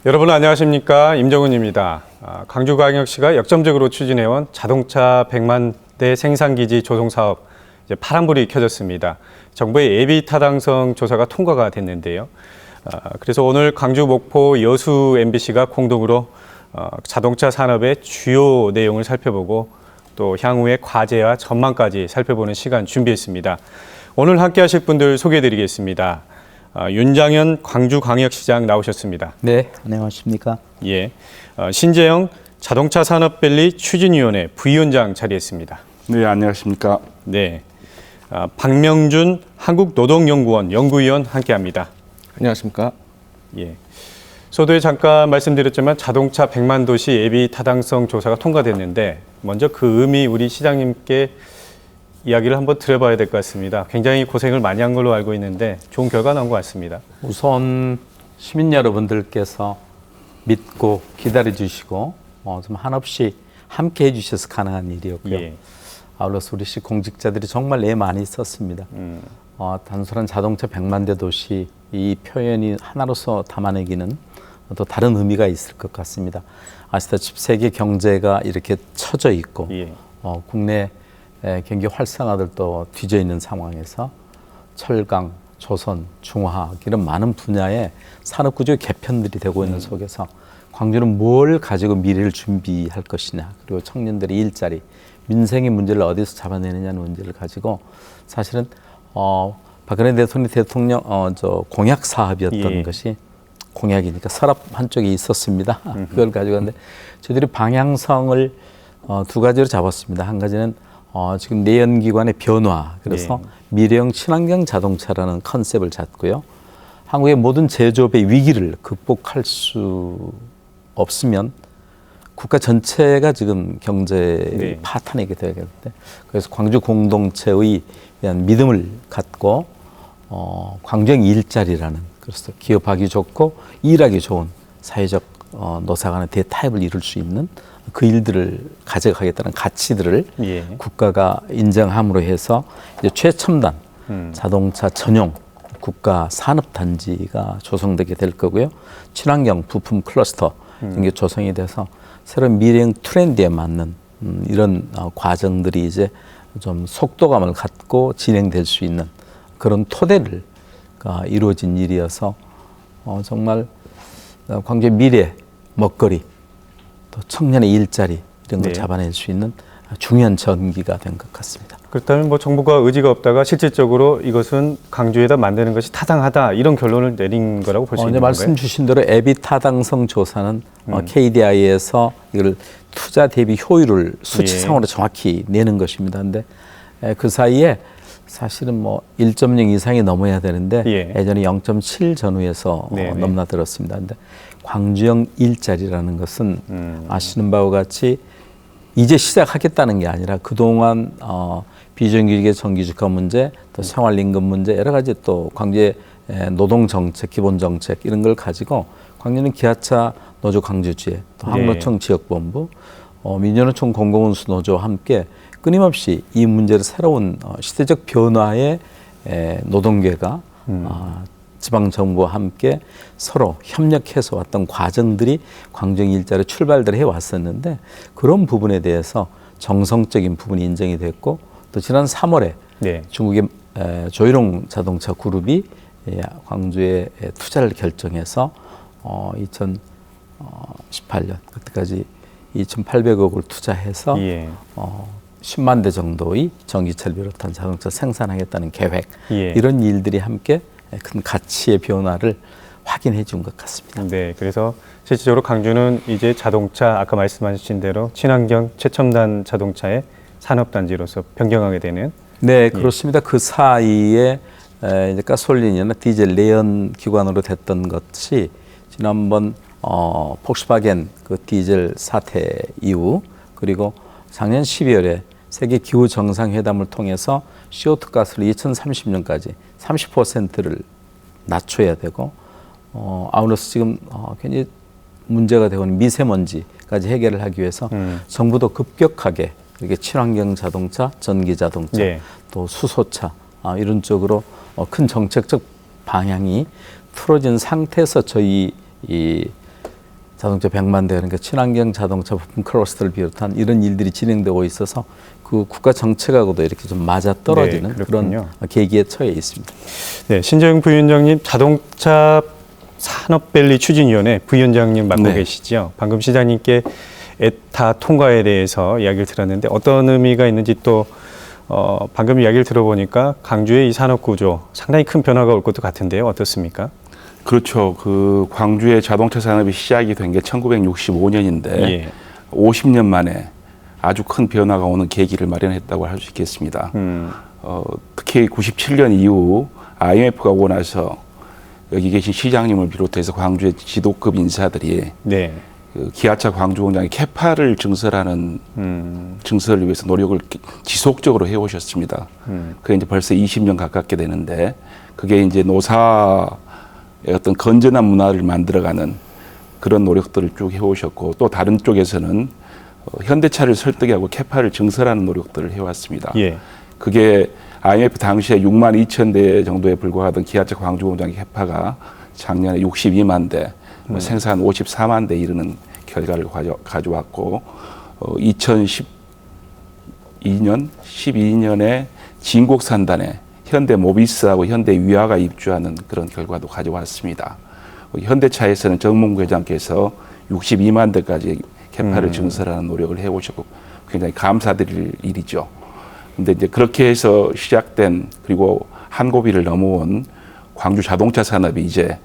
여러분 안녕하십니까, 임정훈입니다. 광주광역시가 역점적으로 추진해온 자동차 100만 대 생산기지 조성 사업 이제 파란불이 켜졌습니다. 정부의 예비 타당성 조사가 통과가 됐는데요. 그래서 오늘 광주, 목포, 여수 MBC가 공동으로 자동차 산업의 주요 내용을 살펴보고 또 향후의 과제와 전망까지 살펴보는 시간 준비했습니다. 오늘 함께하실 분들 소개해드리겠습니다. 윤장현 광주광역시장 나오셨습니다. 네, 안녕하십니까? 예, 신재영 자동차 산업밸리 추진위원회 부위원장 자리했습니다. 네, 안녕하십니까? 네, 박명준 한국노동연구원 연구위원 함께합니다. 안녕하십니까? 예, 서두에 잠깐 말씀드렸지만 자동차 100만 도시 예비 타당성 조사가 통과됐는데 먼저 그 의미 우리 시장님께 이야기를 한번 들어봐야 될 것 같습니다. 굉장히 고생을 많이 한 걸로 알고 있는데 좋은 결과 나온 것 같습니다. 우선 시민 여러분들께서 믿고 기다려주시고 좀 한없이 함께 해주셔서 가능한 일이었고요. 예. 아울러서 우리 시 공직자들이 정말 애 많이 썼습니다. 단순한 자동차 100만 대 도시 이 표현이 하나로서 담아내기는 또 다른 의미가 있을 것 같습니다. 아시다시피 세계 경제가 이렇게 처져 있고 예. 국내 경기 활성화들도 뒤져 있는 상황에서 철강, 조선, 중화학 이런 많은 분야의 산업구조 개편들이 되고 있는 속에서 광주는 뭘 가지고 미래를 준비할 것이냐, 그리고 청년들의 일자리, 민생의 문제를 어디서 잡아내느냐는 문제를 가지고 사실은 박근혜 대통령 공약 사업이었던 예. 것이 공약이니까 서랍 한쪽에 있었습니다. 그걸 가지고 근데 저희들이 방향성을 두 가지로 잡았습니다. 한 가지는 지금 내연기관의 변화, 그래서 네. 미래형 친환경 자동차라는 컨셉을 잡고요. 한국의 모든 제조업의 위기를 극복할 수 없으면 국가 전체가 지금 경제를 네. 파탄하게 되겠는데, 그래서 광주 공동체의 대한 믿음을 갖고 광주형 일자리라는, 그래서 기업하기 좋고 일하기 좋은 사회적 노사 간의 대타협을 이룰 수 있는 그 일들을 가져가겠다는 가치들을 예. 국가가 인정함으로 해서 이제 최첨단 자동차 전용 국가 산업단지가 조성되게 될 거고요. 친환경 부품 클러스터 이게 조성이 돼서 새로운 미래형 트렌드에 맞는 이런 과정들이 이제 좀 속도감을 갖고 진행될 수 있는 그런 토대를 이루어진 일이어서 정말 광주의 미래 먹거리 또 청년의 일자리 이런 걸 네. 잡아낼 수 있는 중요한 전기가 된 것 같습니다. 그렇다면 뭐 정부가 의지가 없다가 실질적으로 이것은 광주에다 만드는 것이 타당하다 이런 결론을 내린 거라고 볼 수 있는 건가요? 말씀 주신 대로 예비 타당성 조사는 KDI에서 이걸 투자 대비 효율을 수치상으로 정확히 내는 것입니다. 그런데 그 사이에 사실은 뭐 1.0 이상이 넘어야 되는데 예. 예전에 0.7 전후에서 넘나들었습니다. 그런데 광주형 일자리라는 것은 아시는 바와 같이 이제 시작하겠다는 게 아니라 그동안 비정규직의 정규직화 문제, 또 생활임금 문제, 여러 가지 또 광주의 노동정책, 기본정책 이런 걸 가지고 광주는 기아차 노조 광주지회, 또 항노총 지역본부, 민주노총 공공운수 노조와 함께 끊임없이 이 문제를 새로운 시대적 변화의 노동계가 지방정부와 함께 서로 협력해서 왔던 과정들이 광주형 일자리 출발들 해왔었는데 그런 부분에 대해서 정성적인 부분이 인정이 됐고 또 지난 3월에 중국의 조일홍 자동차 그룹이 광주에 투자를 결정해서 2018년 그때까지 2,800억을 투자해서 10만 대 정도의 전기차를 비롯한 자동차 생산하겠다는 계획 이런 일들이 함께 큰 가치의 변화를 확인해 준 것 같습니다. 네, 그래서 실질적으로 광주는 이제 자동차 아까 말씀하신 대로 친환경 최첨단 자동차의 산업단지로서 변경하게 되는. 네, 그렇습니다. 그 사이에 이제 가솔린이나 디젤 내연 기관으로 됐던 것이 지난번 폭스바겐 그 디젤 사태 이후 그리고 작년 12월에 세계 기후 정상회담을 통해서 CO2 가스를 2030년까지 30%를 낮춰야 되고 아울러서 지금 굉장히 문제가 되고 있는 미세먼지까지 해결을 하기 위해서 정부도 급격하게 이렇게 친환경 자동차, 전기 자동차, 또 수소차 이런 쪽으로 큰 정책적 방향이 풀어진 상태에서 저희 이 자동차 100만 대, 그러니까 친환경 자동차 부품 클러스터를 비롯한 이런 일들이 진행되고 있어서 그 국가 정책하고도 이렇게 좀 맞아 떨어지는 네, 그런 계기에 처해 있습니다. 네, 신재영 부위원장님 자동차 산업밸리 추진위원회 부위원장님 맡고 네. 계시죠. 방금 시장님께 에타 통과에 대해서 이야기를 들었는데 어떤 의미가 있는지 또 방금 이야기를 들어보니까 강주의 이 산업 구조 상당히 큰 변화가 올 것도 같은데요. 어떻습니까? 그렇죠. 그 광주의 자동차 산업이 시작이 된 게 1965년인데 예. 50년 만에 아주 큰 변화가 오는 계기를 마련했다고 할 수 있겠습니다. 특히 97년 이후 IMF가 오고 나서 여기 계신 시장님을 비롯해서 광주의 지도급 인사들이 네. 그 기아차 광주 공장의 캐파를 증설하는 증설을 위해서 노력을 지속적으로 해오셨습니다. 그게 이제 벌써 20년 가깝게 되는데 그게 이제 노사의 어떤 건전한 문화를 만들어가는 그런 노력들을 쭉 해오셨고 또 다른 쪽에서는 현대차를 설득하고 캐파를 증설하는 노력들을 해왔습니다. 예. 그게 IMF 당시에 6만 2천 대 정도에 불과하던 기아차 광주 공장의 캐파가 작년에 62만 대, 생산 54만 대 이르는 결과를 가져왔고 2012년, 12년에 진곡산단에 현대 모비스하고 현대 위아가 입주하는 그런 결과도 가져왔습니다. 현대차에서는 정몽구 회장께서 62만 대까지 캐파를 증설하는 노력을 해오셨고 굉장히 감사드릴 일이죠. 근데 이제 그렇게 해서 시작된 그리고 한 고비를 넘어온 광주 자동차 산업이 이제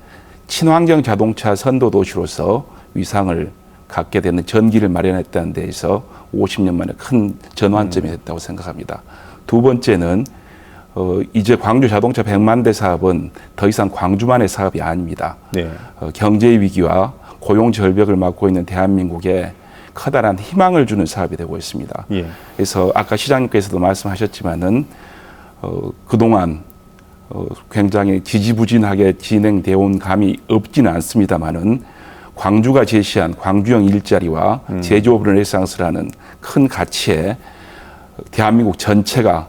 친환경 자동차 선도 도시로서 위상을 갖게 되는 전기를 마련했다는 데에서 50년 만에 큰 전환점이 됐다고 생각합니다. 두 번째는 이제 광주 자동차 100만 대 사업은 더 이상 광주만의 사업이 아닙니다. 네. 경제 위기와 고용 절벽을 맞고 있는 대한민국에 커다란 희망을 주는 사업이 되고 있습니다. 예. 그래서 아까 시장님께서도 말씀하셨지만은 그동안 굉장히 지지부진하게 진행되어 온 감이 없지는 않습니다만은 광주가 제시한 광주형 일자리와 제조업 르네상스라는 큰 가치에 대한민국 전체가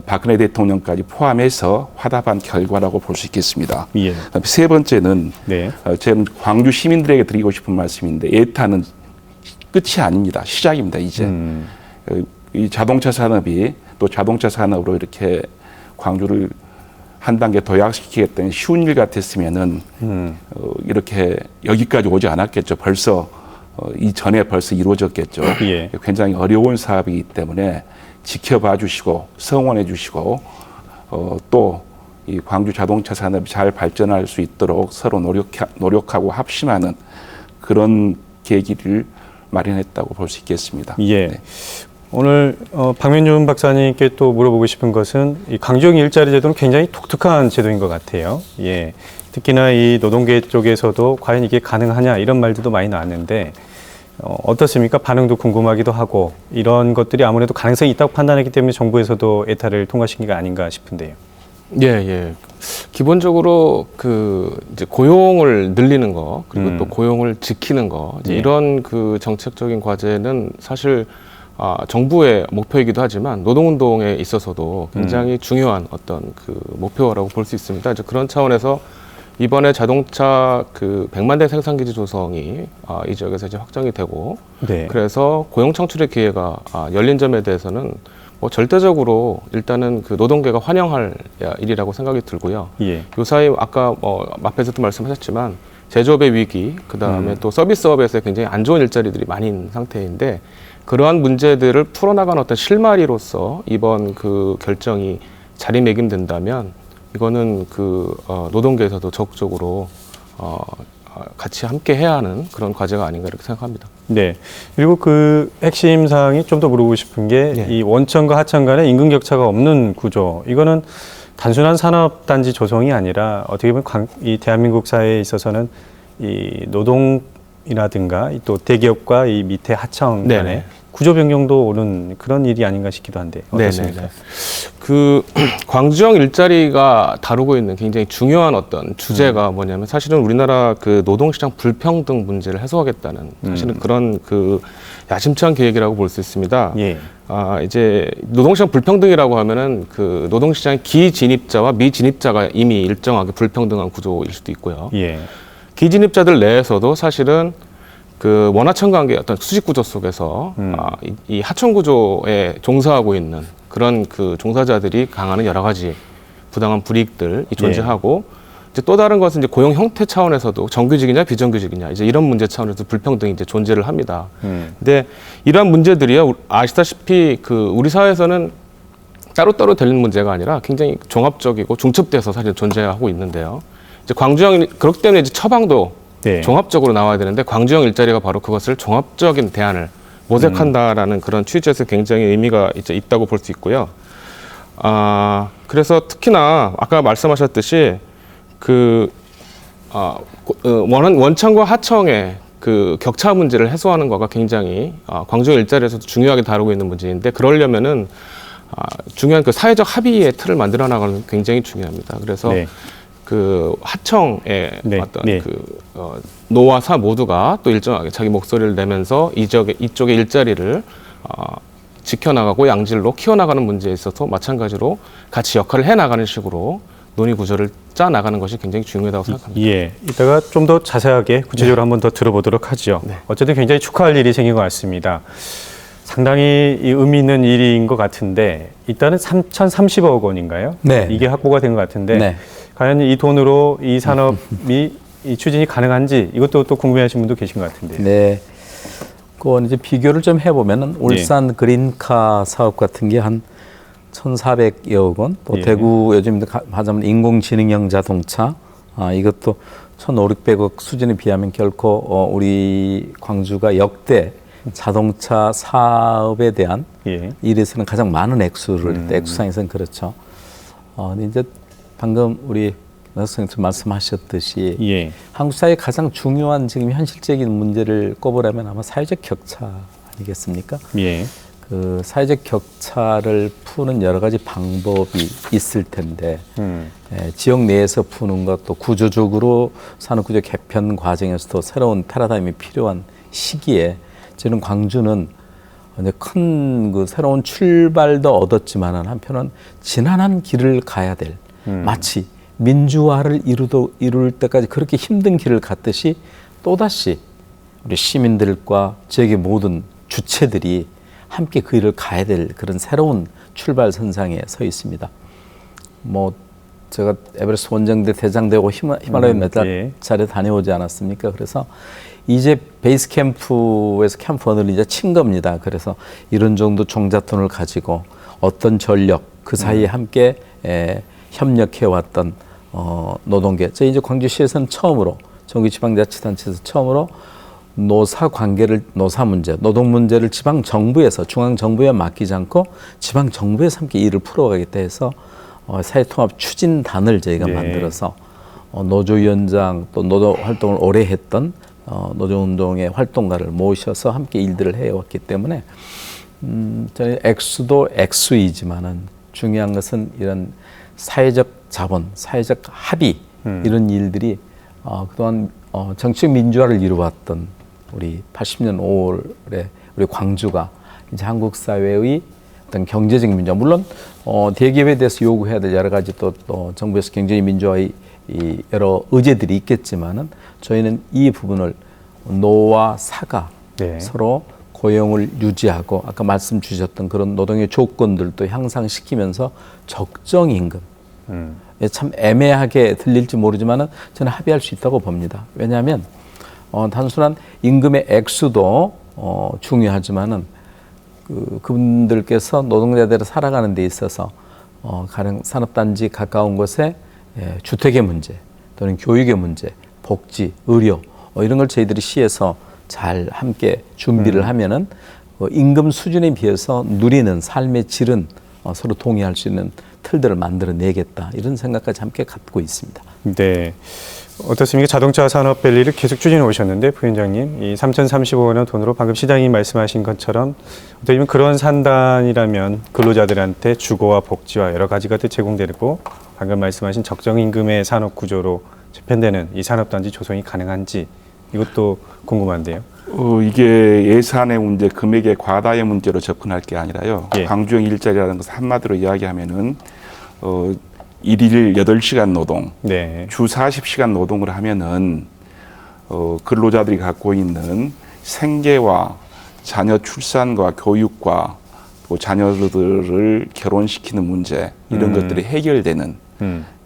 박근혜 대통령까지 포함해서 화답한 결과라고 볼 수 있겠습니다. 예. 세 번째는 네. 저는 광주 시민들에게 드리고 싶은 말씀인데 에타는 끝이 아닙니다. 시작입니다. 이제 이 자동차 산업이 또 자동차 산업으로 이렇게 광주를 한 단계 도약시키겠다는 쉬운 일 같았으면은 이렇게 여기까지 오지 않았겠죠. 벌써 이전에 벌써 이루어졌겠죠. 예. 굉장히 어려운 사업이기 때문에 지켜봐 주시고 성원해 주시고 또 이 광주 자동차 산업이 잘 발전할 수 있도록 서로 노력하고 합심하는 그런 계기를 마련했다고 볼 수 있겠습니다. 예. 네. 오늘 박민준 박사님께 또 물어보고 싶은 것은 이 강주형 일자리 제도는 굉장히 독특한 제도인 것 같아요. 예. 특히나 이 노동계 쪽에서도 과연 이게 가능하냐 이런 말들도 많이 나왔는데 어떻습니까? 반응도 궁금하기도 하고 이런 것들이 아무래도 가능성이 있다고 판단했기 때문에 정부에서도 에타를 통과시킨 게 아닌가 싶은데요. 예. 기본적으로 그 이제 고용을 늘리는 거 그리고 또 고용을 지키는 거 이제 예. 이런 그 정책적인 과제는 사실 정부의 목표이기도 하지만 노동운동에 있어서도 굉장히 중요한 어떤 그 목표라고 볼 수 있습니다. 이제 그런 차원에서 이번에 자동차 그 100만 대 생산기지 조성이 이 지역에서 이제 확정이 되고 네. 그래서 고용 창출의 기회가 열린 점에 대해서는 뭐 절대적으로 일단은 그 노동계가 환영할 일이라고 생각이 들고요. 예. 요사이 아까 앞에서도 말씀하셨지만 제조업의 위기, 그 다음에 또 서비스업에서 굉장히 안 좋은 일자리들이 많은 상태인데 그러한 문제들을 풀어나가는 어떤 실마리로서 이번 그 결정이 자리매김된다면 이거는 그 노동계에서도 적극적으로 같이 함께 해야 하는 그런 과제가 아닌가 이렇게 생각합니다. 네. 그리고 그 핵심 사항이 좀 더 물어보고 싶은 게 이 원천과 하천 간에 임금 격차가 없는 구조. 이거는 단순한 산업단지 조성이 아니라 어떻게 보면 이 대한민국 사회에 있어서는 이 노동이라든가 또 대기업과 이 밑에 하청 간에 네네. 구조 변경도 오는 그런 일이 아닌가 싶기도 한데 어떻습니까? 네네. 그 광주형 일자리가 다루고 있는 굉장히 중요한 어떤 주제가 뭐냐면 사실은 우리나라 그 노동시장 불평등 문제를 해소하겠다는 사실은 그런 그 야심찬 계획이라고 볼 수 있습니다. 예. 이제 노동시장 불평등이라고 하면은 그 노동시장 기진입자와 미진입자가 이미 일정하게 불평등한 구조일 수도 있고요. 예. 기진입자들 내에서도 사실은 그 원하청 관계 어떤 수직 구조 속에서 이 하청 구조에 종사하고 있는 그런 그 종사자들이 강하는 여러 가지 부당한 불이익들이 존재하고 이제 또 다른 것은 이제 고용 형태 차원에서도 정규직이냐 비정규직이냐 이제 이런 문제 차원에서 불평등이 이제 존재를 합니다. 근데 이러한 문제들이요 아시다시피 그 우리 사회에서는 따로따로 되는 문제가 아니라 굉장히 종합적이고 중첩돼서 사실 존재하고 있는데요. 이제 광주형 그렇기 때문에 이제 처방도 종합적으로 나와야 되는데 광주형 일자리가 바로 그것을 종합적인 대안을 모색한다라는 그런 취지에서 굉장히 의미가 이제 있다고 볼 수 있고요. 그래서 특히나 아까 말씀하셨듯이 원청과 하청의 그 격차 문제를 해소하는 거가 굉장히 광주형 일자리에서도 중요하게 다루고 있는 문제인데 그러려면은 중요한 그 사회적 합의의 틀을 만들어 나가는 게 굉장히 중요합니다. 그래서 그 하청의 어떤 노와 사 모두가 또 일정하게 자기 목소리를 내면서 이쪽의 일자리를 지켜나가고 양질로 키워나가는 문제에 있어서 마찬가지로 같이 역할을 해나가는 식으로 논의 구조를 짜 나가는 것이 굉장히 중요하다고 생각합니다. 예, 이따가 좀 더 자세하게 구체적으로 한번 더 들어보도록 하죠. 어쨌든 굉장히 축하할 일이 생긴 것 같습니다. 상당히 의미 있는 일인 것 같은데 일단은 3,030억 원인가요? 네. 이게 확보가 된 것 같은데 과연 이 돈으로 이 산업이 이 추진이 가능한지 이것도 또 궁금해하시는 분도 계신 것 같은데요. 네. 그건 이제 비교를 좀 해보면은 울산 그린카 사업 같은 게 한 1,400여억 원, 또 대구 요즘 하자면 인공지능형 자동차 이것도 1,500~600억 수준에 비하면 결코 우리 광주가 역대 자동차 사업에 대한 일에서는 가장 많은 액수를 액수상에서는 그렇죠. 근데 이제 방금 우리 선생님 말씀하셨듯이 한국 사회의 가장 중요한 지금 현실적인 문제를 꼽으라면 아마 사회적 격차 아니겠습니까? 그 사회적 격차를 푸는 여러 가지 방법이 있을 텐데 지역 내에서 푸는 것도 구조적으로 산업구조 개편 과정에서도 새로운 패러다임이 필요한 시기에 저는 광주는 큰 그 새로운 출발도 얻었지만은 한편은 지난한 길을 가야 될 마치 민주화를 이룰 때까지 그렇게 힘든 길을 갔듯이 또다시 우리 시민들과 지역의 모든 주체들이 함께 그 일을 가야 될 그런 새로운 출발 선상에 서 있습니다. 뭐 제가 에베레스트 원정대 대장되고 히말라야 몇 차례 다녀오지 않았습니까? 그래서 이제 베이스 캠프에서 캠프원을 이제 친 겁니다. 그래서 이런 정도 종잣돈을 가지고 어떤 전력 그 사이에 함께 협력해왔던 노동계. 저희 이제 광주시에서는 처음으로 정규지방자치단체에서 처음으로 노사 문제, 노동 문제를 지방 정부에서 중앙 정부에 맡기지 않고 지방 정부에서 함께 일을 풀어가겠다 해서 사회통합 추진단을 저희가 만들어서 노조위원장 또 노조 활동을 오래 했던 노조운동의 활동가를 모셔서 함께 일들을 해왔기 때문에 저희 액수도 액수이지만은 중요한 것은 이런 사회적 자본, 사회적 합의 이런 일들이 그동안 정치적 민주화를 이루어왔던 우리 80년 5월에 우리 광주가 이제 한국 사회의 어떤 경제적 민주화, 물론 대기업에 대해서 요구해야 될 여러 가지 또 정부에서 경제적 민주화의 이 여러 의제들이 있겠지만은 저희는 이 부분을 노와 사가 서로 고용을 유지하고 아까 말씀 주셨던 그런 노동의 조건들도 향상시키면서 적정 임금 참 애매하게 들릴지 모르지만은 저는 합의할 수 있다고 봅니다. 왜냐하면 단순한 임금의 액수도 중요하지만은 그분들께서 노동자들을 살아가는 데 있어서 가령 산업단지 가까운 곳에 주택의 문제 또는 교육의 문제, 복지, 의료 이런 걸 저희들이 시에서 잘 함께 준비를 하면은 임금 수준에 비해서 누리는 삶의 질은 서로 동의할 수 있는 틀들을 만들어내겠다 이런 생각까지 함께 갖고 있습니다. 네, 어떻습니까? 자동차 산업 밸리를 계속 추진해 오셨는데 부위원장님, 이 3,030억 원의 돈으로 방금 시장님 말씀하신 것처럼 어떻게 보면 그런 산단이라면 근로자들한테 주거와 복지와 여러 가지가 또 제공되고 방금 말씀하신 적정 임금의 산업 구조로 재편되는 이 산업단지 조성이 가능한지 이것도 궁금한데요. 이게 예산의 문제, 금액의 과다의 문제로 접근할 게 아니라요. 광주형 일자리라는 것을 한마디로 이야기하면은 일일 8시간 노동, 주 40시간 노동을 하면은 근로자들이 갖고 있는 생계와 자녀 출산과 교육과 또 자녀들을 결혼시키는 문제 이런 것들이 해결되는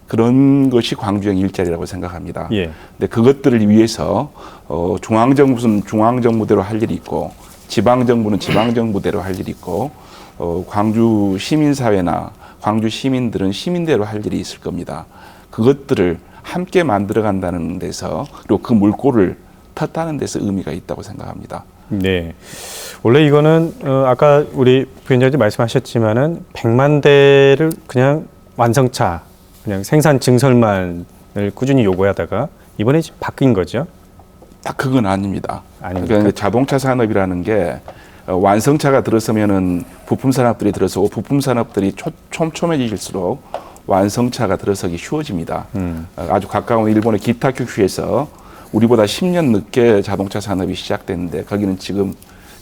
그런 것이 광주형 일자리라고 생각합니다. 예. 근데 그것들을 위해서 중앙정부는 중앙정부대로 할 일이 있고 지방정부는 지방정부대로 할 일이 있고 광주 시민사회나 광주 시민들은 시민대로 할 일이 있을 겁니다. 그것들을 함께 만들어간다는 데서 그리고 그 물꼬를 텄다는 데서 의미가 있다고 생각합니다. 네. 원래 이거는 아까 우리 부위원장님 말씀하셨지만은 100만 대를 그냥 완성차, 그냥 생산 증설만을 꾸준히 요구하다가 이번에 바뀐 거죠? 딱 그건 아닙니다. 아닙니까? 그러니까 자동차 산업이라는 게 완성차가 들어서면은 부품 산업들이 들어서고 부품 산업들이 촘촘해질수록 완성차가 들어서기 쉬워집니다. 아주 가까운 일본의 기타큐슈에서 우리보다 10년 늦게 자동차 산업이 시작됐는데 거기는 지금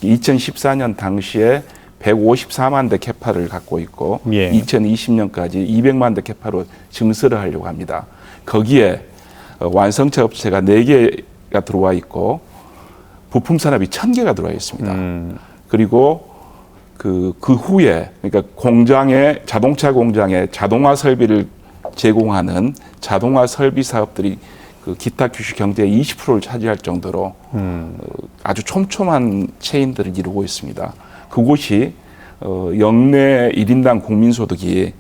2014년 당시에 154만 대 캐파를 갖고 있고 예. 2020년까지 200만 대 캐파로 증설을 하려고 합니다. 거기에 완성차 업체가 4개가 들어와 있고 부품 산업이 1000개가 들어와 있습니다. 그리고 그 후에 그러니까 공장에 자동차 공장에 자동화 설비를 제공하는 자동화 설비 사업들이 그 기타 규슈 경제의 20%를 차지할 정도로 아주 촘촘한 체인들을 이루고 있습니다. 그곳이 역내 1인당 국민소득이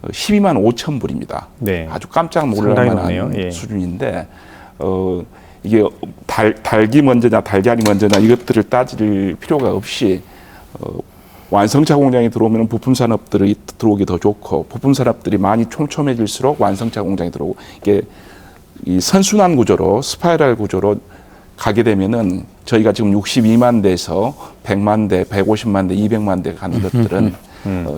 12만 5천 불입니다. 네. 아주 깜짝 놀랄 상당히 만한 높네요. 예. 수준인데 이게 달기 먼저냐 달걀이 먼저냐 이것들을 따질 필요가 없이 완성차 공장이 들어오면 부품 산업들이 들어오기 더 좋고 부품 산업들이 많이 촘촘해질수록 완성차 공장이 들어오고 이게 이 선순환 구조로 스파이럴 구조로 가게 되면은 저희가 지금 62만 대에서 100만 대, 150만 대, 200만 대 가는 것들은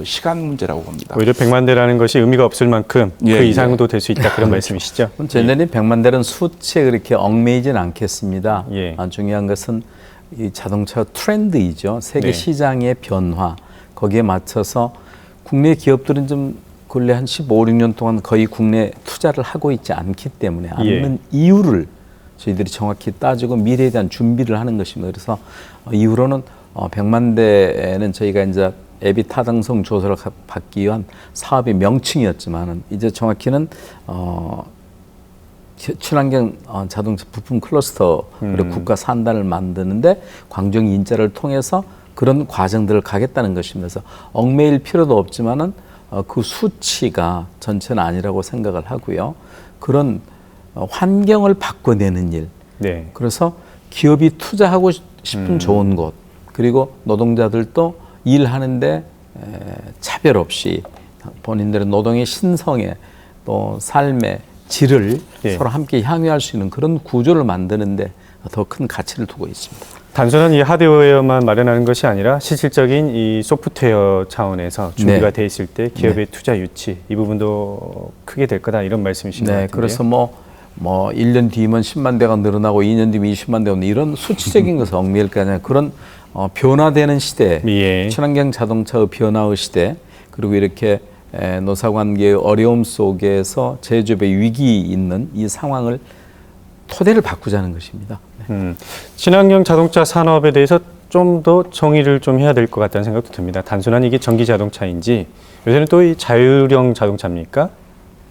시간 문제라고 봅니다. 오히려 100만 대라는 것이 의미가 없을 만큼 예, 그 이상도 될 수 있다 그런 말씀이시죠? 저희는 100만 대는 수치에 그렇게 얽매이진 않겠습니다. 예. 중요한 것은 이 자동차 트렌드이죠. 세계 네. 시장의 변화 거기에 맞춰서 국내 기업들은 좀 근래 한 15, 16년 동안 거의 국내 투자를 하고 있지 않기 때문에 않는 이유를 저희들이 정확히 따지고 미래에 대한 준비를 하는 것입니다. 그래서 이후로는 100만 대에는 저희가 이제 앱이 타당성 조사를 받기 위한 사업의 명칭이었지만은 이제 정확히는 친환경 자동차 부품 클러스터 그리고 국가 산단을 만드는데 광주형 인자를 통해서 그런 과정들을 가겠다는 것입니다. 그래서 얽매일 필요도 없지만은 그 수치가 전체는 아니라고 생각을 하고요. 그런 환경을 바꿔내는 일. 네. 그래서 기업이 투자하고 싶은 좋은 곳, 그리고 노동자들도 일하는데 차별 없이 본인들의 노동의 신성에 또 삶의 질을 예. 서로 함께 향유할 수 있는 그런 구조를 만드는데 더 큰 가치를 두고 있습니다. 단순한 이 하드웨어만 마련하는 것이 아니라 실질적인 이 소프트웨어 차원에서 준비가 돼 있을 때 기업의 투자 유치 이 부분도 크게 될 거다 이런 말씀이신 것 같은데요. 그래서 뭐 1년 뒤면 10만 대가 늘어나고 2년 뒤면 20만 대가 이런 수치적인 것을 얽매일 게 아니라 그런 변화되는 시대, 예. 친환경 자동차의 변화의 시대, 그리고 이렇게 노사관계의 어려움 속에서 제조업의 위기 있는 이 상황을 토대를 바꾸자는 것입니다. 친환경 자동차 산업에 대해서 좀 더 정의를 좀 해야 될 것 같다는 생각도 듭니다. 단순한 이게 전기 자동차인지 요새는 또 이 자율형 자동차입니까?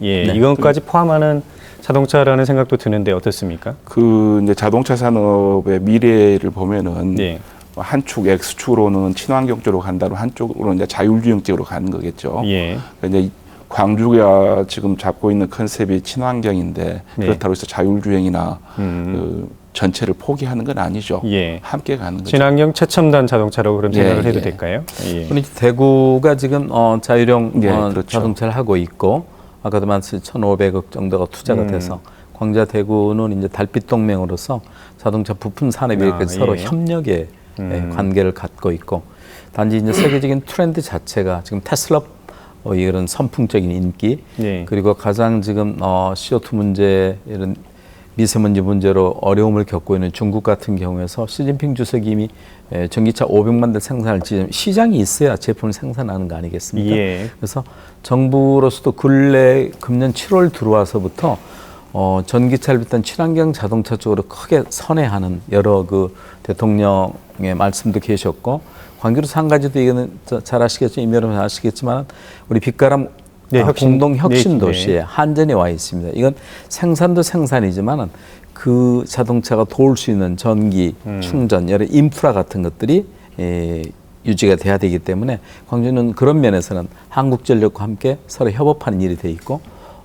예, 네. 이것까지 포함하는 자동차라는 생각도 드는데 어떻습니까? 그 이제 자동차 산업의 미래를 보면은 예. 한축 X축으로는 친환경 쪽으로 간다면 한쪽으로는 이제 자율주행 쪽으로 가는 거겠죠. 예. 그러니까 이제 광주가 지금 잡고 있는 컨셉이 친환경인데 네. 그렇다고 해서 자율주행이나 그 전체를 포기하는 건 아니죠. 예. 함께 가는 거죠. 친환경 최첨단 자동차라고 그럼 예, 생각을 해도 예. 될까요? 예. 그런데 대구가 지금 자율형 예, 그렇죠. 자동차를 하고 있고 아까도 말씀 1,500억 정도가 투자가 돼서 광주와 대구는 이제 달빛 동맹으로서 자동차 부품 산업이 이렇게 서로 예. 협력의 관계를 갖고 있고 단지 이제 세계적인 트렌드 자체가 지금 테슬라 이런 선풍적인 인기 예. 그리고 가장 지금 CO2 문제 이런 미세먼지 문제로 어려움을 겪고 있는 중국 같은 경우에서 시진핑 주석이 이미 전기차 500만 대 생산을 지금 시장이 있어야 제품을 생산하는 거 아니겠습니까? 예. 그래서 정부로서도 근래 금년 7월 들어와서부터 전기차를 비롯한 친환경 자동차 쪽으로 크게 선회하는 여러 그 대통령의 말씀도 계셨고, 광주로서 한 가지도 이거는 잘 아시겠죠, 임 여러분 아시겠지만 우리 빛가람 공동 혁신 도시에 한전이 와 있습니다. 이건 생산도 생산이지만은 그 자동차가 도울 수 있는 전기, 충전, 여러 인프라 같은 것들이 유지가 돼야 되기 때문에 광주는 그런 면에서는 한국전력과 함께 서로 협업하는 일이 돼 있고,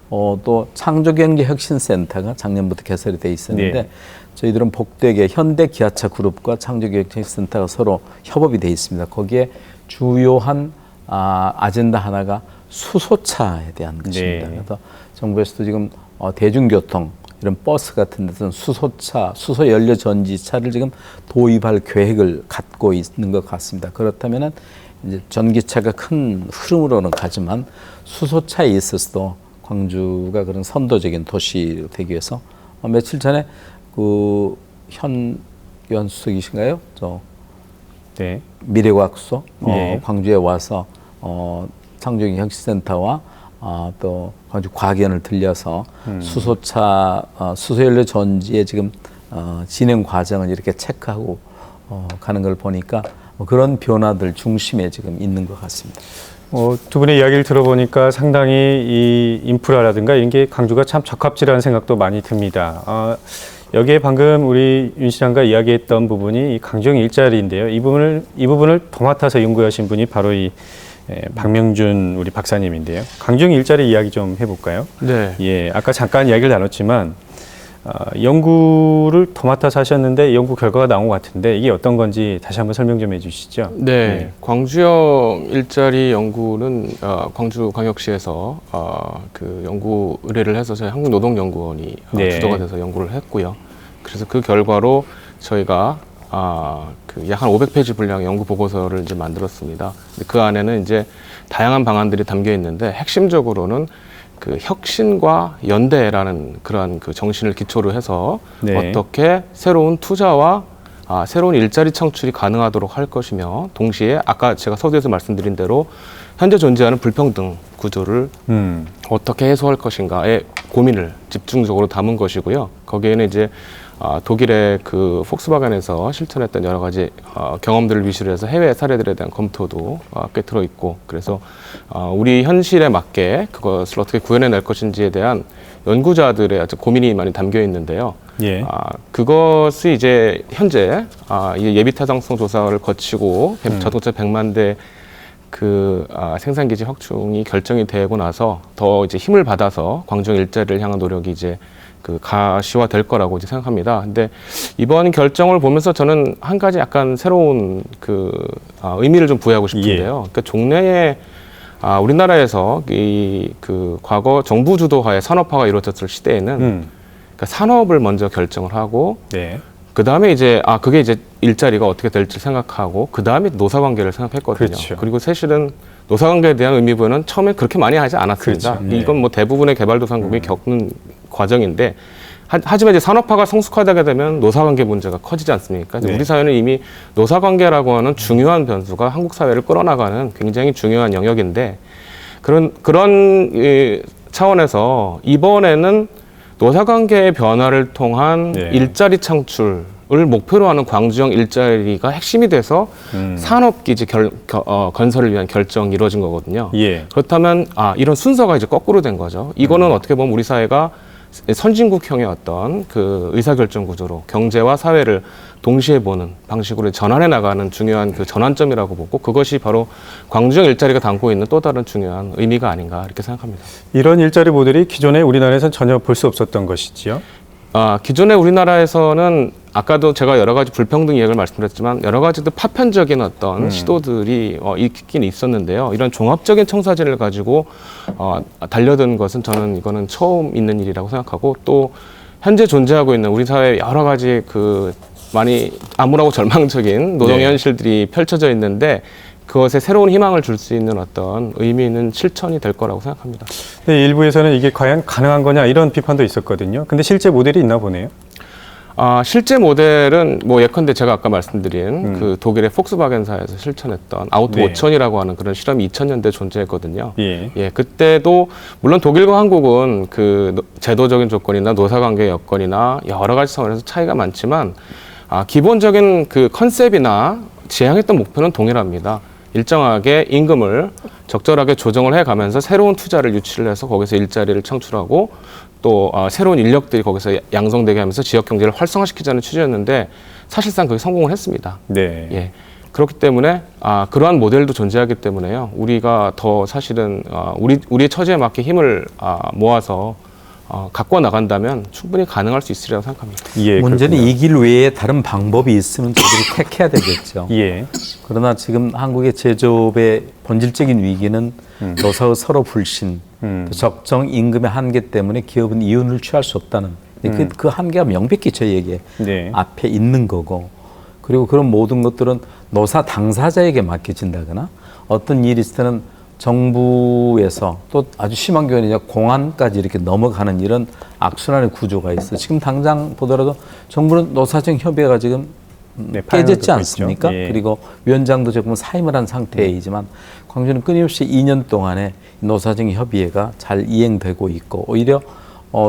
또 창조경제혁신센터가 작년부터 개설이 돼 있었는데 네. 저희들은 복되게 현대기아차 그룹과 창조경제혁신센터가 서로 협업이 돼 있습니다. 거기에 주요한 아젠다 하나가 수소차에 대한 것입니다. 네. 그래서 정부에서도 지금 대중교통 이런 버스 같은 데서는 수소차, 수소연료 전지차를 지금 도입할 계획을 갖고 있는 것 같습니다. 그렇다면은 이제 전기차가 큰 흐름으로는 가지만 수소차에 있어서도 광주가 그런 선도적인 도시 되기 위해서 며칠 전에 그 현 수석이신가요? 네. 미래과학소 네. 광주에 와서 창조경제혁신센터와 또 광주 과학연을 들려서 수소차, 수소연료 전지의 지금 진행 과정을 이렇게 체크하고 가는 걸 보니까 그런 변화들 중심에 지금 있는 것 같습니다. 두 분의 이야기를 들어보니까 상당히 이 인프라라든가 이런 게 광주가 참 적합지라는 생각도 많이 듭니다. 여기에 방금 우리 윤 시장과 이야기했던 부분이 이 광주형 일자리인데요. 이 부분을 도맡아서 연구하신 분이 바로 이 박명준 우리 박사님인데요. 광주형 일자리 이야기 좀 해볼까요? 네. 예, 아까 잠깐 이야기를 나눴지만 연구를 도맡아서 하셨는데 연구 결과가 나온 것 같은데 이게 어떤 건지 다시 한번 설명 좀 해주시죠. 네, 광주형 일자리 연구는 광주광역시에서 그 연구 의뢰를 해서 저희 한국노동연구원이 네. 주도가 돼서 연구를 했고요. 그래서 그 결과로 저희가 그 약 한 500페이지 분량의 연구 보고서를 이제 만들었습니다. 그 안에는 이제 다양한 방안들이 담겨 있는데 핵심적으로는 그 혁신과 연대라는 그러한 그 정신을 기초로 해서 네. 어떻게 새로운 투자와 새로운 일자리 창출이 가능하도록 할 것이며 동시에 아까 제가 서두에서 말씀드린 대로 현재 존재하는 불평등 구조를 어떻게 해소할 것인가의 고민을 집중적으로 담은 것이고요. 거기에는 이제 독일의 그 폭스바겐에서 실천했던 여러 가지 경험들을 위주로 해서 해외 사례들에 대한 검토도 꽤 들어 있고, 그래서 우리 현실에 맞게 그것을 어떻게 구현해낼 것인지에 대한 연구자들의 아주 고민이 많이 담겨 있는데요. 예. 그것이 이제 현재 예비 타당성 조사를 거치고 자동차 100만 대 그 생산기지 확충이 결정이 되고 나서 더 이제 힘을 받아서 광주형 일자리를 향한 노력이 이제 그 가시화될 거라고 이제 생각합니다. 근데 이번 결정을 보면서 저는 한 가지 약간 새로운 그 의미를 좀 부여하고 싶은데요. 예. 그러니까 종래에 우리나라에서 이 그 과거 정부 주도하에 산업화가 이루어졌을 시대에는 그러니까 산업을 먼저 결정을 하고 네. 그 다음에 이제 그게 이제 일자리가 어떻게 될지 생각하고 그 다음에 노사관계를 생각했거든요. 그렇죠. 그리고 사실은 노사관계에 대한 의미 부여는 처음에 그렇게 많이 하지 않았습니다. 그렇죠. 네. 이건 뭐 대부분의 개발도상국이 겪는 과정인데 하지만 이제 산업화가 성숙하게 되면 노사관계 문제가 커지지 않습니까? 네. 우리 사회는 이미 노사관계라고 하는 중요한 변수가 한국 사회를 끌어나가는 굉장히 중요한 영역인데 그런 차원에서 이번에는 노사관계의 변화를 통한 네. 일자리 창출을 목표로 하는 광주형 일자리가 핵심이 돼서 산업기지 건설을 위한 결정이 이루어진 거거든요. 예. 그렇다면 이런 순서가 이제 거꾸로 된 거죠. 이거는 어떻게 보면 우리 사회가 선진국형의 어떤 그 의사결정 구조로 경제와 사회를 동시에 보는 방식으로 전환해 나가는 중요한 그 전환점이라고 보고 그것이 바로 광주형 일자리가 담고 있는 또 다른 중요한 의미가 아닌가 이렇게 생각합니다. 이런 일자리 모델이 기존에 우리나라에서는 전혀 볼 수 없었던 것이지요? 기존에 우리나라에서는 아까도 제가 여러 가지 불평등 이야기를 말씀드렸지만 여러 가지도 파편적인 어떤 시도들이 있긴 있었는데요. 이런 종합적인 청사진을 가지고 달려든 것은 저는 이거는 처음 있는 일이라고 생각하고 또 현재 존재하고 있는 우리 사회 여러 가지 그 많이 암울하고 절망적인 노동 현실들이 펼쳐져 있는데 그것에 새로운 희망을 줄 수 있는 어떤 의미 있는 실천이 될 거라고 생각합니다. 네, 일부에서는 이게 과연 가능한 거냐 이런 비판도 있었거든요. 근데 실제 모델이 있나 보네요. 실제 모델은 뭐 예컨대 제가 아까 말씀드린 그 독일의 폭스바겐사에서 실천했던 아우토 네. 5000이라고 하는 그런 실험이 2000년대 존재했거든요. 예. 예, 그때도 물론 독일과 한국은 그 제도적인 조건이나 노사관계 여건이나 여러 가지 차원에서 차이가 많지만 기본적인 그 컨셉이나 지향했던 목표는 동일합니다. 일정하게 임금을 적절하게 조정을 해가면서 새로운 투자를 유치를 해서 거기서 일자리를 창출하고 또 새로운 인력들이 거기서 양성되게 하면서 지역 경제를 활성화시키자는 취지였는데 사실상 그게 성공을 했습니다. 네. 예. 그렇기 때문에 그러한 모델도 존재하기 때문에요. 우리가 더 사실은 우리의 처지에 맞게 힘을 모아서 갖고 나간다면 충분히 가능할 수 있으리라고 생각합니다. 예, 문제는 그렇군요. 이 길 외에 다른 방법이 있으면 저들이 택해야 되겠죠. 예. 그러나 지금 한국의 제조업의 본질적인 위기는 노사의 서로 불신, 또 적정 임금의 한계 때문에 기업은 이윤을 취할 수 없다는 그 한계가 명백히 저희에게 네. 앞에 있는 거고, 그리고 그런 모든 것들은 노사 당사자에게 맡겨진다거나 어떤 일이 있을 때는 정부에서 또 아주 심한 경우는 공안까지 이렇게 넘어가는 이런 악순환의 구조가 있어. 지금 당장 보더라도 정부는 노사정 협의회가 지금 네, 깨졌지 파행을 않습니까? 듣고 있죠. 예. 그리고 위원장도 조금 사임을 한 상태이지만 광주는 끊임없이 2년 동안에 노사정 협의회가 잘 이행되고 있고, 오히려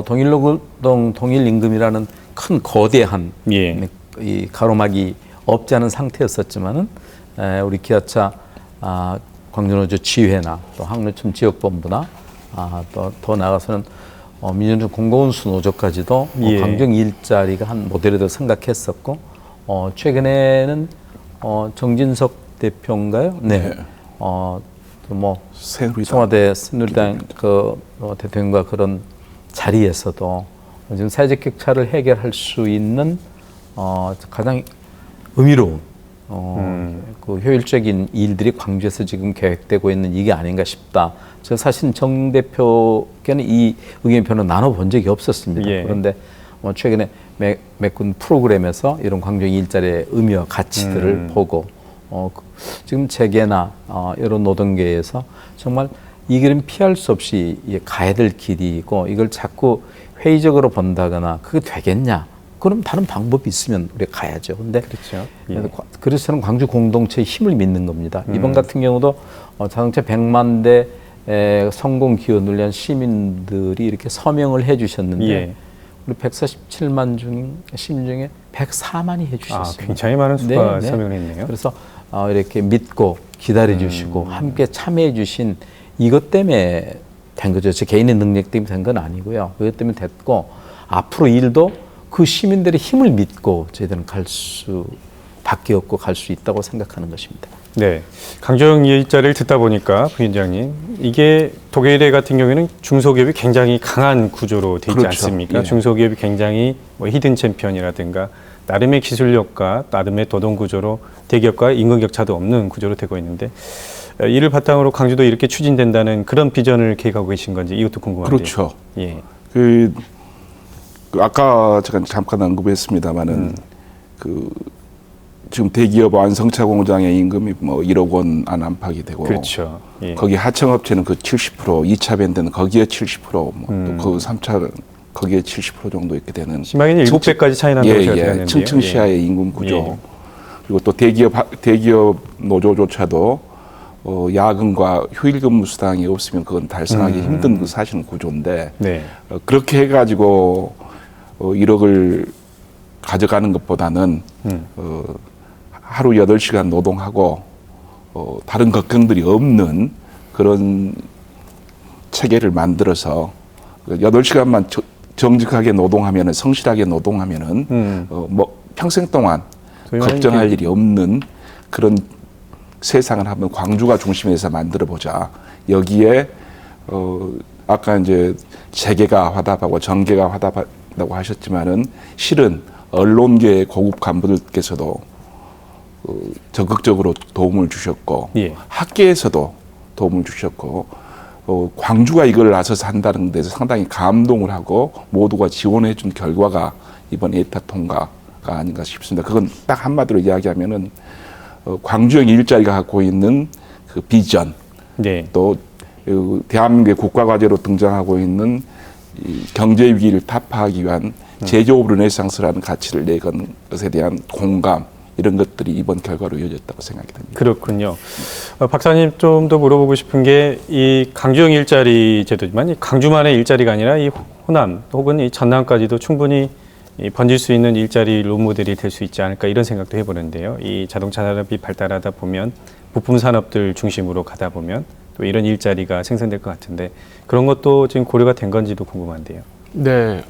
동일노동 동일임금이라는 큰 거대한 예. 이 가로막이 없지 않은 상태였었지만은 우리 기아차 광주노조 지회나 또 항로청 지역본부나 또 더 나아가서는 민주노조 공공운수 노조까지도 예. 광정 일자리가 한 모델에도 생각했었고, 최근에는 정진석 대표인가요? 네. 또 뭐 새누리당. 청와대 새누리당 대통령과 그런 자리에서도 지금 사회적 격차를 해결할 수 있는 가장 의미로운 그 효율적인 일들이 광주에서 지금 계획되고 있는 이게 아닌가 싶다. 저 사실 정 대표께는 이 의견 별로 나눠본 적이 없었습니다. 예. 그런데 최근에 메꾼 프로그램에서 이런 광주 일자리의 의미와 가치들을 보고 지금 재계나 이런 노동계에서 정말 이 길은 피할 수 없이 가야 될 길이고, 이걸 자꾸 회의적으로 본다거나 그게 되겠냐? 그럼 다른 방법이 있으면 우리가 가야죠. 근데 그렇죠. 예. 그래서 저는 광주 공동체의 힘을 믿는 겁니다. 이번 같은 경우도 자동차 100만 대 성공 기원을 위한 시민들이 이렇게 서명을 해주셨는데 예. 우리 147만 시민 중에 104만이 해주셨습니다. 굉장히 많은 수가 네, 네. 서명을 했네요. 그래서 이렇게 믿고 기다려주시고 함께 참여해주신 이것 때문에 된 거죠. 제 개인의 능력 때문에 된 건 아니고요. 그것 때문에 됐고, 앞으로 일도 그 시민들의 힘을 믿고 저희들은 갈 수밖에 없고 갈 수 있다고 생각하는 것입니다. 네, 강정 일자리를 듣다 보니까 부위원장님, 이게 독일의 같은 경우에는 중소기업이 굉장히 강한 구조로 되어 있지 그렇죠. 않습니까? 예. 중소기업이 굉장히 히든 챔피언이라든가 나름의 기술력과 나름의 노동 구조로 대기업과 임금 격차도 없는 구조로 되고 있는데, 이를 바탕으로 강주도 이렇게 추진된다는 그런 비전을 계획하고 계신 건지 이것도 궁금한데요. 그렇죠. 예. 그 아까 제가 잠깐 언급했습니다마는 지금 대기업 완성차 공장의 임금이 뭐 1억 원 안팎이 되고, 그렇죠. 예. 거기 하청업체는 그 70%, 2차 밴드는 거기에 70%, 또 그 3차 거기에 70% 정도 있게 되는. 심하게는 7배까지 차이 난다고 제가 들었는데요. 층층 시야의 임금 구조. 그리고 또 대기업 노조조차도 야근과 휴일근무 수당이 없으면 그건 달성하기 힘든 그 사실은 구조인데, 네. 그렇게 해가지고 1억을 가져가는 것보다는 하루 8시간 노동하고 다른 걱정들이 없는 그런 체계를 만들어서 8시간만 정직하게 노동하면은, 성실하게 노동하면은 뭐 평생 동안 걱정할 일이 없는 그런 세상을 한번 광주가 중심에서 만들어 보자. 여기에 아까 이제 재계가 화답하고 정계가 화답한다고 하셨지만은 실은 언론계의 고급 간부들께서도 적극적으로 도움을 주셨고, 예. 학계에서도 도움을 주셨고, 광주가 이걸 나서서 한다는 데서 상당히 감동을 하고 모두가 지원해 준 결과가 이번 에타 통과가 아닌가 싶습니다. 그건 딱 한마디로 이야기하면은 광주형 일자리가 갖고 있는 그 비전, 네. 또 대한민국의 국가과제로 등장하고 있는 이 경제 위기를 타파하기 위한 제조업 르네상스라는 가치를 내건 것에 대한 공감 이런 것들이 이번 결과로 이어졌다고 생각이 됩니다. 그렇군요. 박사님 좀 더 물어보고 싶은 게 이 강주형 일자리 제도지만 이 강주만의 일자리가 아니라 이 호남 혹은 이 전남까지도 충분히 이 번질 수 있는 일자리 롤모델이 될 수 있지 않을까 이런 생각도 해보는데요. 이 자동차 산업이 발달하다 보면 부품 산업들 중심으로 가다 보면 또 이런 일자리가 생성될 것 같은데 그런 것도 지금 고려가 된 건지도 궁금한데요. 네,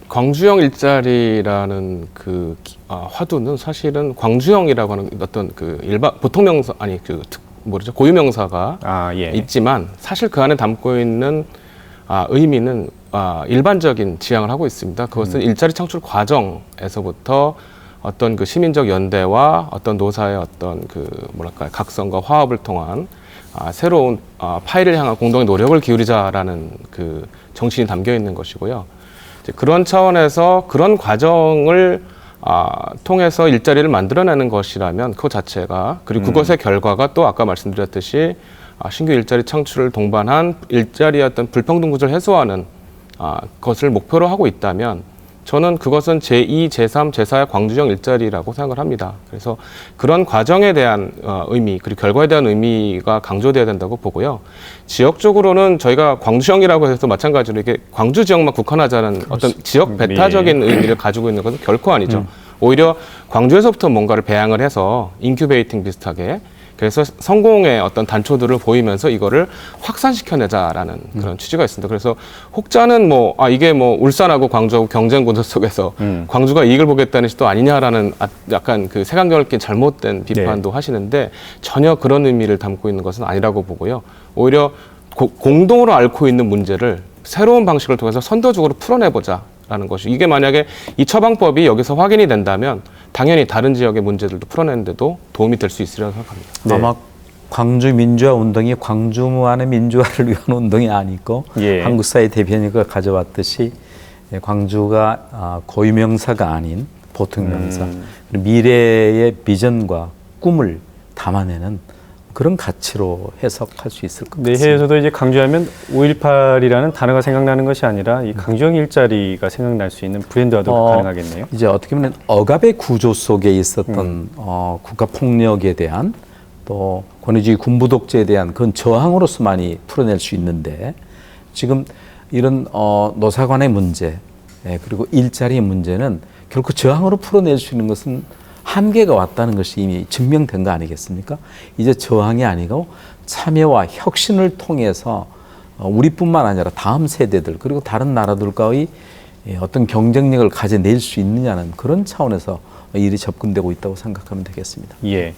광주형 일자리라는 그 화두는 사실은 광주형이라고 하는 어떤 그 보통 명사 아니 그 뭐죠 고유 명사가 예. 있지만 사실 그 안에 담고 있는 의미는 일반적인 지향을 하고 있습니다. 그것은 일자리 창출 과정에서부터 어떤 그 시민적 연대와 어떤 노사의 어떤 그 뭐랄까 각성과 화합을 통한 새로운 파일을 향한 공동의 노력을 기울이자라는 그 정신이 담겨 있는 것이고요. 이제 그런 차원에서 그런 과정을 통해서 일자리를 만들어내는 것이라면 그 자체가 그리고 그것의 결과가 또 아까 말씀드렸듯이 신규 일자리 창출을 동반한 일자리의 어떤 불평등 구조를 해소하는 것을 목표로 하고 있다면 저는 그것은 제2, 제3, 제4의 광주형 일자리라고 생각을 합니다. 그래서 그런 과정에 대한 의미 그리고 결과에 대한 의미가 강조돼야 된다고 보고요. 지역적으로는 저희가 광주형이라고 해서 마찬가지로 이게 광주 지역만 국한하자는 어떤 지역 배타적인 의미를 가지고 있는 것은 결코 아니죠. 오히려 광주에서부터 뭔가를 배양을 해서 인큐베이팅 비슷하게 그래서 성공의 어떤 단초들을 보이면서 이거를 확산시켜내자라는 그런 취지가 있습니다. 그래서 혹자는 이게 울산하고 광주하고 경쟁 구도 속에서 광주가 이익을 보겠다는 시도 아니냐라는 약간 그 색안경을 낀 잘못된 비판도 하시는데 전혀 그런 의미를 담고 있는 것은 아니라고 보고요. 오히려 공동으로 앓고 있는 문제를 새로운 방식을 통해서 선도적으로 풀어내보자. 라는 것이 이게 만약에 이 처방법이 여기서 확인이 된다면 당연히 다른 지역의 문제들도 풀어내는데도 도움이 될 수 있으리라고 생각합니다. 네. 아마 광주 민주화 운동이 광주만의 민주화를 위한 운동이 아니고 한국사의 대변인과 가져왔듯이 광주가 고유명사가 아닌 보통명사 미래의 비전과 꿈을 담아내는 그런 가치로 해석할 수 있을 것 같습니다. 해에서도 이제 강주하면 5.18이라는 단어가 생각나는 것이 아니라 이 강주형 일자리가 생각날 수 있는 브랜드화도 가능하겠네요. 이제 어떻게 보면 억압의 구조 속에 있었던 국가 폭력에 대한 또 권위주의 군부 독재에 대한 그런 저항으로서 많이 풀어낼 수 있는데 지금 이런 노사관의 문제 그리고 일자리의 문제는 결코 저항으로 풀어낼 수 있는 것은 한계가 왔다는 것이 이미 증명된 거 아니겠습니까? 이제 저항이 아니고 참여와 혁신을 통해서 우리뿐만 아니라 다음 세대들 그리고 다른 나라들과의 어떤 경쟁력을 가져낼 수 있느냐는 그런 차원에서 일이 접근되고 있다고 생각하면 되겠습니다. 예.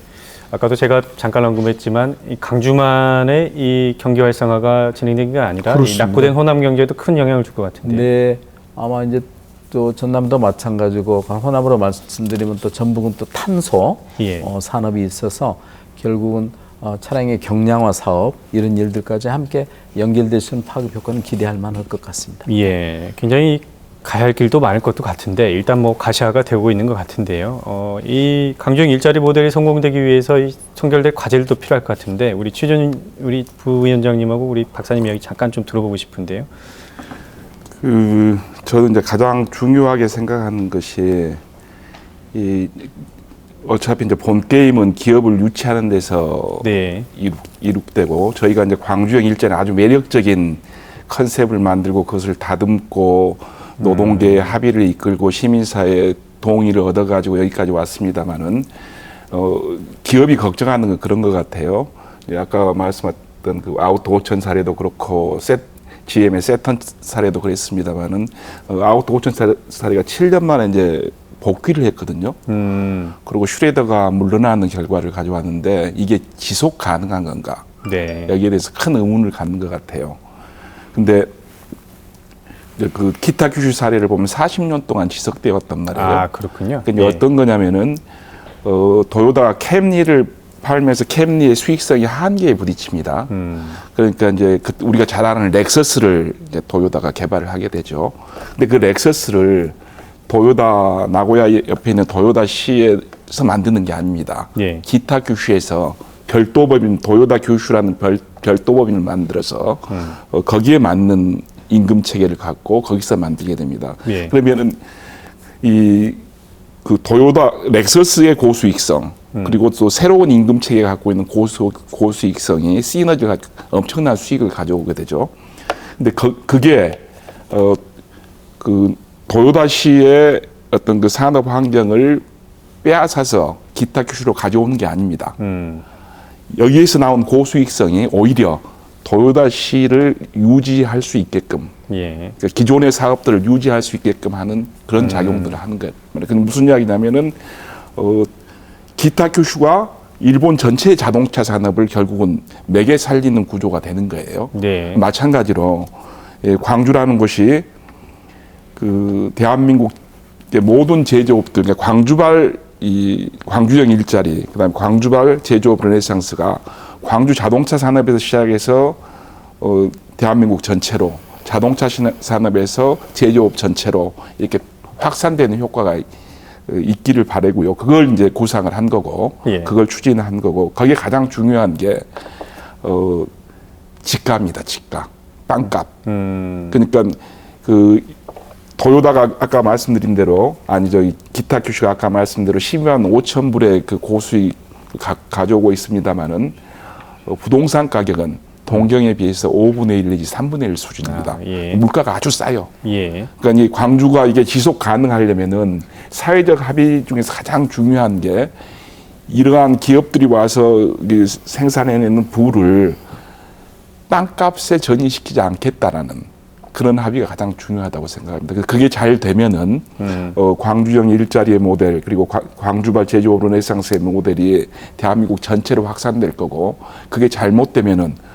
아까도 제가 잠깐 언급했지만 이 강주만의 이 경기 활성화가 진행된 게 아니라 이 낙후된 호남 경제에도 큰 영향을 줄 것 같은데. 네, 아마 이제 또 전남도 마찬가지고 호남으로 말씀드리면 또 전북은 또 탄소 산업이 있어서 결국은 차량의 경량화 사업 이런 일들까지 함께 연결될 수 있는 파급 효과는 기대할 만할 것 같습니다. 예, 굉장히 가야 할 길도 많을 것도 같은데 일단 가시화가 되고 있는 것 같은데요. 이 강주형 일자리 모델이 성공되기 위해서 이 청결될 과제들도 필요할 것 같은데 우리 부위원장님하고 우리 박사님 이야기 잠깐 좀 들어보고 싶은데요. 저는 이제 가장 중요하게 생각하는 것이 어차피 이제 본 게임은 기업을 유치하는 데서 이룩되고 저희가 이제 광주형 일자리 아주 매력적인 컨셉을 만들고 그것을 다듬고 노동계의 합의를 이끌고 시민사회의 동의를 얻어가지고 여기까지 왔습니다만은 기업이 걱정하는 건 그런 것 같아요. 아까 말씀했던 그 아우토 5천 사례도 그렇고 GM의 세턴 사례도 그랬습니다만은 아우토 5천 사례가 7년 만에 이제 복귀를 했거든요. 그리고 슈레더가 물러나는 결과를 가져왔는데 이게 지속 가능한 건가? 여기에 대해서 큰 의문을 갖는 것 같아요. 근데 그 기타 규슈 사례를 보면 40년 동안 지속되었단 말이에요. 아, 그렇군요. 그러니까 어떤 거냐면은 도요타가 캠리를 팔면서 캠리의 수익성이 한계에 부딪힙니다. 그러니까 이제 우리가 잘 아는 렉서스를 이제 도요타가 개발을 하게 되죠. 근데 그 렉서스를 도요타 나고야 옆에 있는 도요타시에서 만드는 게 아닙니다. 기타 규슈에서 별도법인 도요타 규슈라는 별도법인을 만들어서 거기에 맞는 임금 체계를 갖고 거기서 만들게 됩니다. 예. 그러면은 그 토요타 렉서스의 고수익성 그리고 또 새로운 임금 체계가 갖고 있는 고수익성이 시너지가 엄청난 수익을 가져오게 되죠. 근데 그게 그 도요다시의 어떤 그 산업 환경을 빼앗아서 기타 규슈로 가져오는 게 아닙니다. 여기에서 나온 고수익성이 오히려 도요다시를 유지할 수 있게끔 예. 그러니까 기존의 사업들을 유지할 수 있게끔 하는 그런 작용들을 하는 것. 그건 무슨 이야기냐면은 기타 규슈가 일본 전체의 자동차 산업을 결국은 매개 살리는 구조가 되는 거예요. 네. 마찬가지로 광주라는 곳이 그 대한민국의 모든 제조업들, 그러니까 광주형 일자리, 그다음에 광주발 제조업 르네상스가 광주 자동차 산업에서 시작해서 대한민국 전체로 자동차 산업에서 제조업 전체로 이렇게 확산되는 효과가 있기를 바라고요. 그걸 이제 구상을 한 거고, 예. 그걸 추진한 거고, 거기에 가장 중요한 게 집가입니다. 집가, 땅값. 그러니까 그 도요다가 아까 말씀드린 대로 기타 규슈가 아까 말씀드린 대로 12만 5천 불의 그 고수익 가져오고 있습니다만은 부동산 가격은 동경에 비해서 5분의 1 내지 3분의 1 수준입니다. 예. 물가가 아주 싸요. 예. 그러니까 이 광주가 이게 지속 가능하려면은 사회적 합의 중에서 가장 중요한 게 이러한 기업들이 와서 생산해내는 부를 땅값에 전이시키지 않겠다라는 그런 합의가 가장 중요하다고 생각합니다. 그게 잘 되면은 광주형 일자리의 모델 그리고 광주발 제조업 르네상스의 모델이 대한민국 전체로 확산될 거고 그게 잘못되면은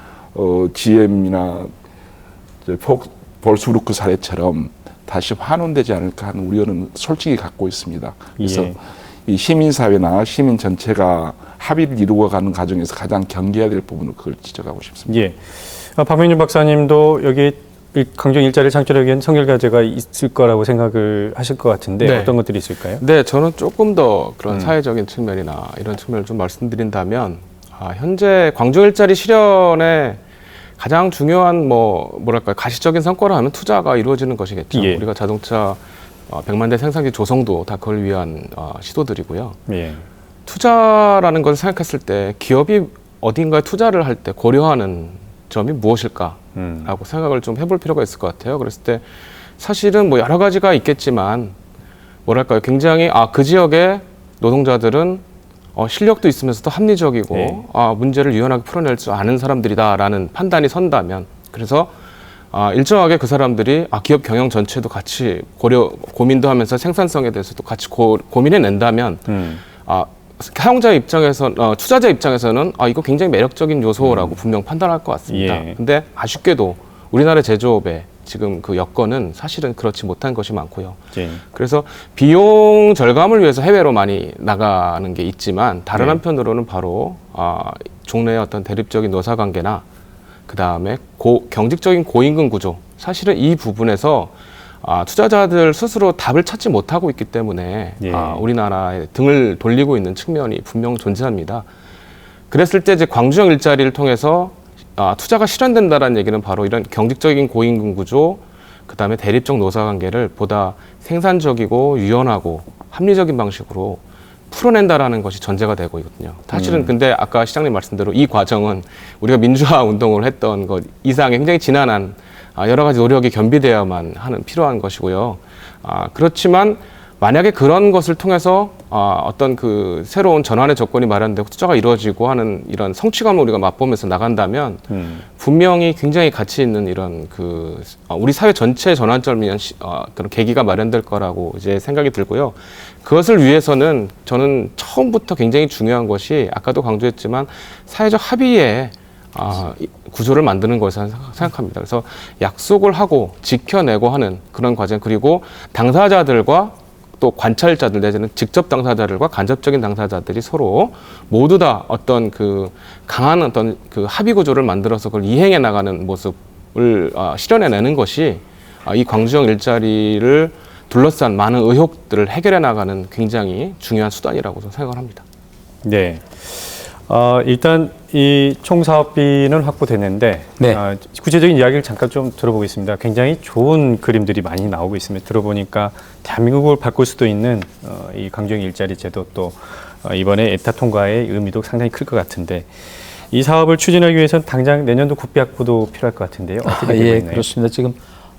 GM이나 볼스부르크 사례처럼 다시 환원되지 않을까 하는 우려는 솔직히 갖고 있습니다. 그래서 예. 이 시민사회나 시민 전체가 합의를 이루어가는 과정에서 가장 경계해야 될 부분을 그걸 지적하고 싶습니다. 예. 박명준 박사님도 여기 강정 일자리를 창출하기 위한 선결과제가 있을 거라고 생각을 하실 것 같은데 네. 어떤 것들이 있을까요? 네, 저는 조금 더 그런 사회적인 측면이나 이런 측면을 좀 말씀드린다면 현재 광주 일자리 실현에 가장 중요한 뭐랄까요 가시적인 성과를 하면 투자가 이루어지는 것이겠죠. 예. 우리가 자동차 100만 대 생산기 조성도 다 그걸 위한 시도들이고요. 예. 투자라는 것을 생각했을 때 기업이 어딘가에 투자를 할 때 고려하는 점이 무엇일까라고 생각을 좀 해볼 필요가 있을 것 같아요. 그랬을 때 사실은 뭐 여러 가지가 있겠지만 뭐랄까요 굉장히 그 지역의 노동자들은 실력도 있으면서도 합리적이고 네. 문제를 유연하게 풀어낼 줄 아는 사람들이다라는 판단이 선다면 그래서 일정하게 그 사람들이 기업 경영 전체도 같이 고민도 하면서 생산성에 대해서도 같이 고민해 낸다면 사용자 입장에서 투자자 입장에서는 이거 굉장히 매력적인 요소라고 분명 판단할 것 같습니다. 예. 근데 아쉽게도 우리나라 제조업의 지금 그 여건은 사실은 그렇지 못한 것이 많고요. 예. 그래서 비용 절감을 위해서 해외로 많이 나가는 게 있지만 다른 네. 한편으로는 바로 종래의 어떤 대립적인 노사 관계나 그 다음에 경직적인 고임금 구조 사실은 이 부분에서 투자자들 스스로 답을 찾지 못하고 있기 때문에 예. 우리나라에 등을 돌리고 있는 측면이 분명 존재합니다. 그랬을 때 이제 광주형 일자리를 통해서 투자가 실현된다는 얘기는 바로 이런 경직적인 고임금 구조, 그 다음에 대립적 노사 관계를 보다 생산적이고 유연하고 합리적인 방식으로 풀어낸다라는 것이 전제가 되고 있거든요. 사실은 근데 아까 시장님 말씀대로 이 과정은 우리가 민주화 운동을 했던 것 이상의 굉장히 지난한 여러 가지 노력이 겸비되어야만 하는 필요한 것이고요. 그렇지만 만약에 그런 것을 통해서 어떤 그 새로운 전환의 조건이 마련되고 투자가 이루어지고 하는 이런 성취감을 우리가 맛보면서 나간다면 분명히 굉장히 가치 있는 이런 우리 사회 전체 전환점을 위한 그런 계기가 마련될 거라고 이제 생각이 들고요. 그것을 위해서는 저는 처음부터 굉장히 중요한 것이 아까도 강조했지만 사회적 합의에 구조를 만드는 것을 생각합니다. 그래서 약속을 하고 지켜내고 하는 그런 과정 그리고 당사자들과 또 관찰자들 내지는 직접 당사자들과 간접적인 당사자들이 서로 모두 다 어떤 강한 어떤 합의 구조를 만들어서 그걸 이행해 나가는 모습을 실현해내는 것이 이 광주형 일자리를 둘러싼 많은 의혹들을 해결해 나가는 굉장히 중요한 수단이라고 저는 생각을 합니다. 네. 일단 이 총사업비는 확보됐는데 네. 구체적인 이야기를 잠깐 좀 들어보겠습니다. 굉장히 좋은 그림들이 많이 나오고 있습니다. 들어보니까 대한민국을 바꿀 수도 있는 이 강주영 일자리 제도 또 이번에 에타 통과의 의미도 상당히 클 것 같은데 이 사업을 추진하기 위해서는 당장 내년도 국비 확보도 필요할 것 같은데요. 어떻게 되고 예, 있나요? 그렇습니다. 지금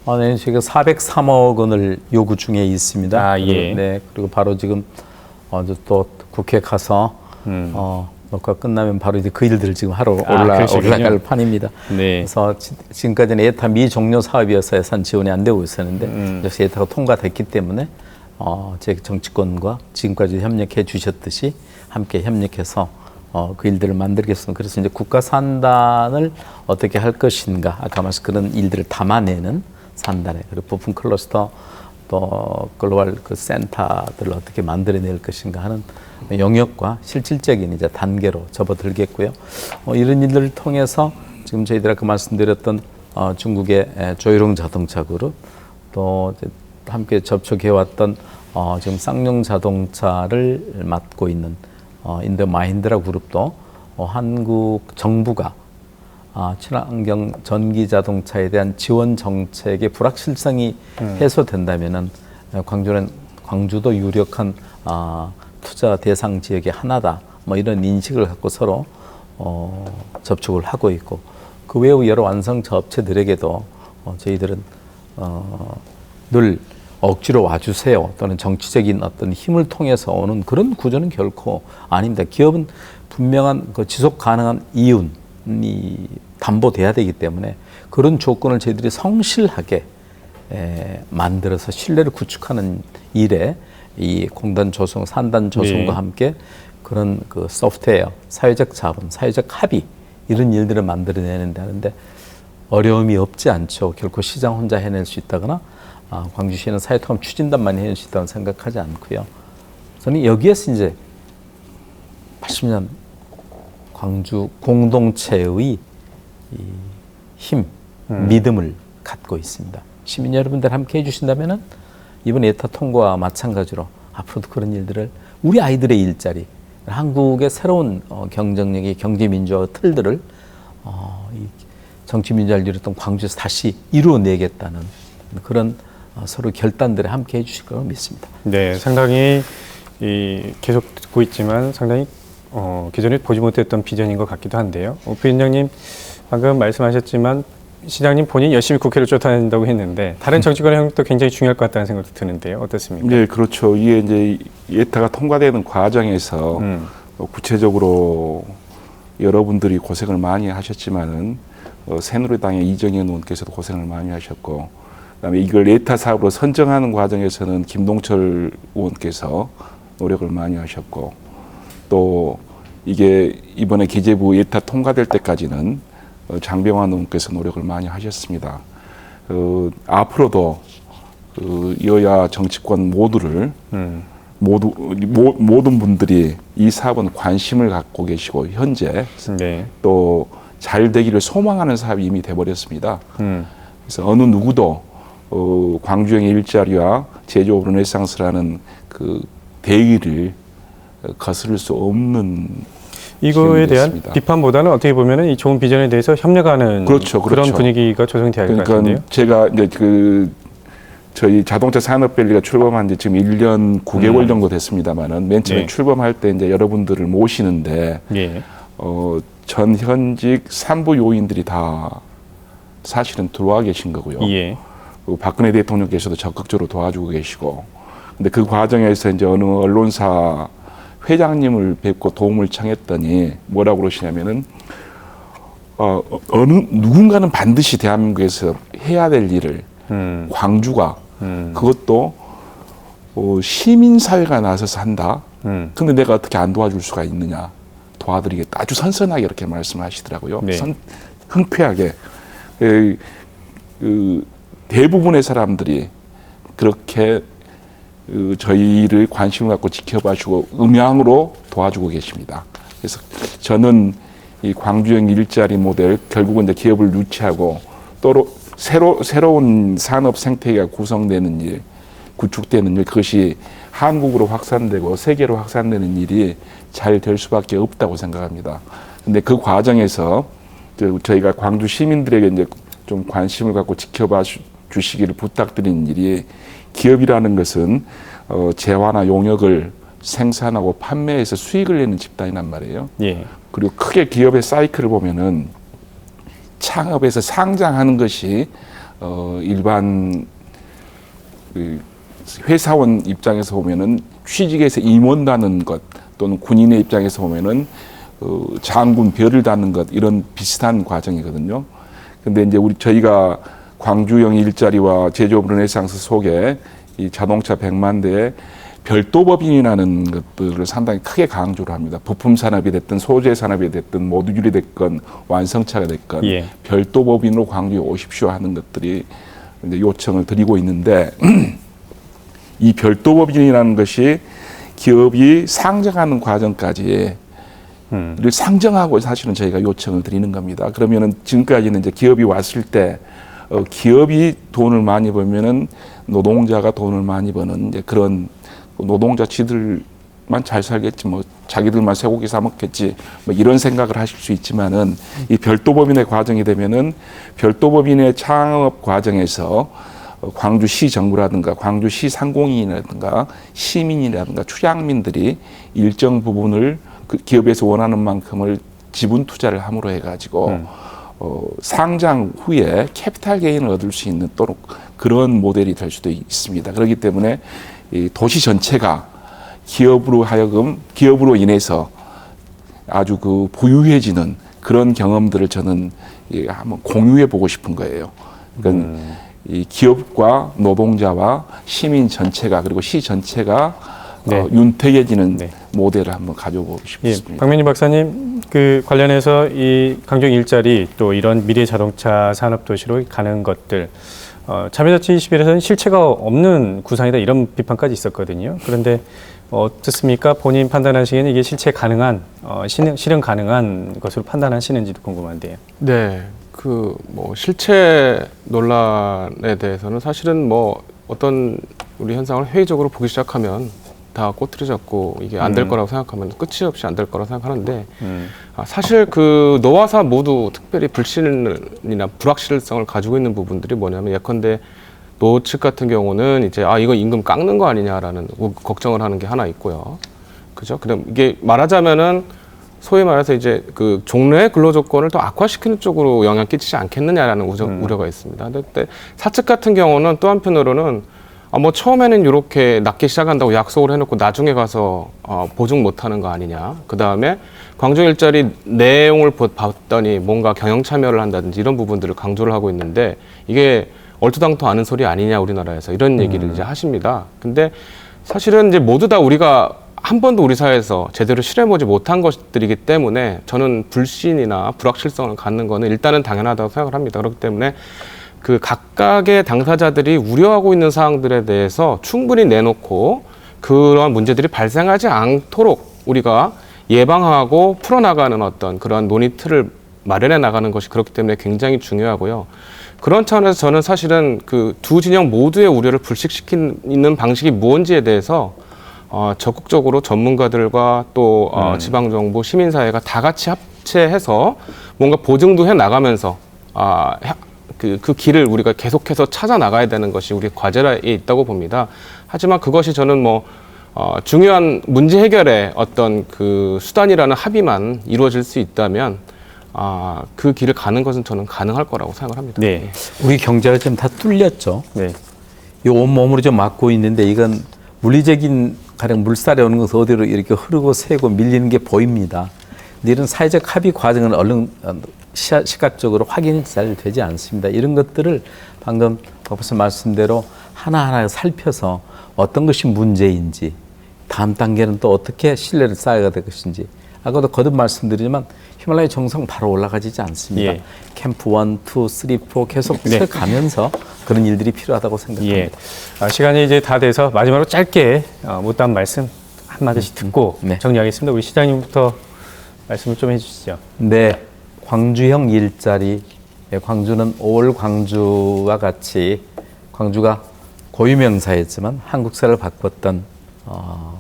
내년 저희가 403억 원을 요구 중에 있습니다. 예. 네, 그리고 바로 지금 또 국회 가서 녹화 끝나면 바로 이제 그 일들을 지금 하러 그러시군요. 올라갈 판입니다. 네. 그래서 지금까지는 에타 미종료 사업이어서 예산 지원이 안 되고 있었는데 역시 에타가 통과됐기 때문에 제 정치권과 지금까지 협력해 주셨듯이 함께 협력해서 그 일들을 만들겠습니다. 그래서 이제 국가 산단을 어떻게 할 것인가, 아까 말씀 그런 일들을 담아내는 산단에 그리고 부품 클러스터 또 글로벌 그 센터들을 어떻게 만들어낼 것인가 하는 영역과 실질적인 이제 단계로 접어들겠고요. 이런 일들을 통해서 지금 저희들 아까 말씀드렸던 중국의 조일홍 자동차 그룹 또 이제 함께 접촉해왔던 지금 쌍용 자동차를 맡고 있는 인도 마힌드라 그룹도 한국 정부가 친환경 전기 자동차에 대한 지원 정책의 불확실성이 해소된다면은 광주도 유력한 투자 대상 지역의 하나다. 뭐 이런 인식을 갖고 서로 접촉을 하고 있고 그 외의 여러 완성차 업체들에게도 저희들은 늘 억지로 와주세요 또는 정치적인 어떤 힘을 통해서 오는 그런 구조는 결코 아닙니다. 기업은 분명한 그 지속 가능한 이윤이 담보돼야 되기 때문에 그런 조건을 저희들이 성실하게 만들어서 신뢰를 구축하는 일에 이 공단 조성, 산단 조성과 네. 함께 그런 그 소프트웨어, 사회적 자본, 사회적 합의 이런 일들을 만들어내는데 하는데 어려움이 없지 않죠. 결코 시장 혼자 해낼 수 있다거나 광주시는 사회통합 추진단만 해낼 수 있다고 생각하지 않고요. 저는 여기에서 이제 80년 광주 공동체의 이 힘, 믿음을 갖고 있습니다. 시민 여러분들 함께 해주신다면은 이번 에타 통과와 마찬가지로 앞으로도 그런 일들을 우리 아이들의 일자리, 한국의 새로운 경쟁력의 경제민주화 틀들을 이 정치민주화를 이뤘던 광주에서 다시 이루어내겠다는 그런 서로 결단들에 함께 해주실 거라고 믿습니다. 네, 상당히 계속 듣고 있지만 상당히 기존에 보지 못했던 비전인 것 같기도 한데요. 부위원장님 방금 말씀하셨지만 시장님 본인이 열심히 국회를 쫓아낸다고 했는데 다른 정치권의 협력도 굉장히 중요할 것 같다는 생각도 드는데요. 어떻습니까? 네, 그렇죠. 이게 이제 예타가 통과되는 과정에서 구체적으로 여러분들이 고생을 많이 하셨지만은 새누리당의 이정현 의원께서도 고생을 많이 하셨고, 그다음에 이걸 예타 사업으로 선정하는 과정에서는 김동철 의원께서 노력을 많이 하셨고, 또 이게 이번에 기재부 예타 통과될 때까지는 장병환 의원께서 노력을 많이 하셨습니다. 앞으로도 여야 정치권 모두를 모든 분들이 이 사업은 관심을 갖고 계시고 현재 네. 또 잘 되기를 소망하는 사업이 이미 돼버렸습니다. 그래서 어느 누구도 광주형의 일자리와 제조업 르네상스라는 그 대의를 거스를 수 없는 이거에 대한 됐습니다. 비판보다는 어떻게 보면 이 좋은 비전에 대해서 협력하는 그렇죠, 그런 그렇죠. 분위기가 조성이 돼야 할 것 같은데요. 그러니까 제가 이제 저희 자동차 산업밸리가 출범한 지 지금 1년 9개월 정도 됐습니다만은 맨 처음에 네. 출범할 때 이제 여러분들을 모시는데 예. 전 현직 산부 요인들이 다 사실은 들어와 계신 거고요. 예. 그리고 박근혜 대통령께서도 적극적으로 도와주고 계시고, 근데 그 과정에서 이제 어느 언론사 회장님을 뵙고 도움을 청했더니 뭐라고 그러시냐면은 누군가는 반드시 대한민국에서 해야 될 일을 광주가 그것도 시민사회가 나서서 한다. 근데 내가 어떻게 안 도와줄 수가 있느냐. 도와드리겠다. 아주 선선하게 이렇게 말씀하시더라고요. 네. 흔쾌하게. 대부분의 사람들이 그렇게 저희를 관심을 갖고 지켜봐주고 음향으로 도와주고 계십니다. 그래서 저는 이 광주형 일자리 모델 결국은 이제 기업을 유치하고 또 새로운 산업 생태계가 구성되는 일, 구축되는 그것이 한국으로 확산되고 세계로 확산되는 일이 잘 될 수밖에 없다고 생각합니다. 근데 그 과정에서 저희가 광주 시민들에게 이제 좀 관심을 갖고 지켜봐 주시기를 부탁드리는 일이, 기업이라는 것은 재화나 용역을 생산하고 판매해서 수익을 내는 집단이란 말이에요. 예. 그리고 크게 기업의 사이클을 보면은 창업에서 상장하는 것이 일반 회사원 입장에서 보면은 취직에서 임원 다는 것, 또는 군인의 입장에서 보면은 장군 별을 다는 것, 이런 비슷한 과정이거든요. 근데 이제 저희가 광주형 일자리와 제조업 르네상스 속에 이 자동차 100만 대의 별도법인이라는 것들을 상당히 크게 강조를 합니다. 부품 산업이 됐든 소재 산업이 됐든 모듈이 됐건 완성차가 됐건 예. 별도법인으로 광주에 오십시오 하는 것들이 이제 요청을 드리고 있는데, 이 별도법인이라는 것이 기업이 상장하는 과정까지 를 상정하고 사실은 저희가 요청을 드리는 겁니다. 그러면은 지금까지는 이제 기업이 왔을 때 기업이 돈을 많이 벌면은 노동자가 돈을 많이 버는 이제 그런, 노동자 지들만 잘 살겠지, 뭐 자기들만 쇠고기 사 먹겠지, 뭐 이런 생각을 하실 수 있지만은, 이 별도법인의 과정이 되면은 별도법인의 창업 과정에서 광주시 정부라든가 광주시 상공인이라든가 시민이라든가 출향민들이 일정 부분을 그 기업에서 원하는 만큼을 지분 투자를 함으로 해가지고 상장 후에 캐피탈 게인을 얻을 수 있는 또는 그런 모델이 될 수도 있습니다. 그렇기 때문에 이 도시 전체가 기업으로 인해서 아주 그 부유해지는 그런 경험들을 저는 한번 공유해 보고 싶은 거예요. 그러니까 이 기업과 노동자와 시민 전체가, 그리고 시 전체가 네. 윤택해지는 네. 모델을 한번 가져보고 예, 싶습니다. 박명진 박사님, 그 관련해서 이 광주 일자리, 또 이런 미래 자동차 산업 도시로 가는 것들, 자매자치21에서는 실체가 없는 구상이다, 이런 비판까지 있었거든요. 그런데 어떻습니까? 본인 판단하시기에는 이게 실체 가능한, 실현 가능한 것으로 판단하시는지도 궁금한데요. 네, 그 뭐 실체 논란에 대해서는 사실은 뭐 어떤 우리 현상을 회의적으로 보기 시작하면 다 꼬투리 잡고 이게 안 될 거라고 생각하면 끝이 없이 안 될 거라고 생각하는데, 사실 그 노화사 모두 특별히 불신이나 불확실성을 가지고 있는 부분들이 뭐냐면, 예컨대 노 측 같은 경우는 이제 이거 임금 깎는 거 아니냐라는 걱정을 하는 게 하나 있고요. 그죠? 그럼 이게 말하자면은 소위 말해서 이제 그 종래의 근로 조건을 더 악화시키는 쪽으로 영향 끼치지 않겠느냐라는 우려가 있습니다. 근데 사측 같은 경우는 또 한편으로는 뭐 처음에는 이렇게 낮게 시작한다고 약속을 해놓고 나중에 가서 보증 못하는 거 아니냐. 그 다음에 광주 일자리 내용을 봤더니 뭔가 경영 참여를 한다든지 이런 부분들을 강조를 하고 있는데, 이게 얼토당토 않은 소리 아니냐 우리나라에서, 이런 얘기를 이제 하십니다. 근데 사실은 이제 모두 다 우리가 한 번도 우리 사회에서 제대로 실험해보지 못한 것들이기 때문에 저는 불신이나 불확실성을 갖는 거는 일단은 당연하다고 생각을 합니다. 그렇기 때문에 그 각각의 당사자들이 우려하고 있는 사항들에 대해서 충분히 내놓고 그러한 문제들이 발생하지 않도록 우리가 예방하고 풀어나가는 어떤 그러한 논의 틀을 마련해 나가는 것이 그렇기 때문에 굉장히 중요하고요. 그런 차원에서 저는 사실은 그 두 진영 모두의 우려를 불식시키는 방식이 무엇인지에 대해서 적극적으로 전문가들과 또 지방정부, 시민사회가 다 같이 합체해서 뭔가 보증도 해 나가면서 그 길을 우리가 계속해서 찾아 나가야 되는 것이 우리 과제에 있다고 봅니다. 하지만 그것이 저는 뭐 중요한 문제 해결의 어떤 그 수단이라는 합의만 이루어질 수 있다면 그 길을 가는 것은 저는 가능할 거라고 생각을 합니다. 네. 우리 경제가 지금 다 뚫렸죠. 네. 이 온몸으로 좀 막고 있는데, 이건 물리적인 가령 물살이 오는 것은 어디로 이렇게 흐르고 새고 밀리는 게 보입니다. 근데 이런 사회적 합의 과정은 얼른 시각적으로 확인이 잘 되지 않습니다. 이런 것들을 방금 박professor 말씀대로 하나하나 살펴서 어떤 것이 문제인지, 다음 단계는 또 어떻게 신뢰를 쌓아야 될 것인지. 아까도 거듭 말씀드리지만 히말라야 정상 바로 올라가지지 않습니다. 예. 캠프 1, 2, 3, 4 계속 가면서 그런 일들이 필요하다고 생각합니다. 예. 시간이 이제 다 돼서 마지막으로 짧게 못다한 말씀 한마디씩 듣고 네. 정리하겠습니다. 우리 시장님부터 말씀을 좀 해주시죠. 네, 광주형 일자리. 광주는 올 광주와 같이 광주가 고유명사였지만 한국사를 바꿨던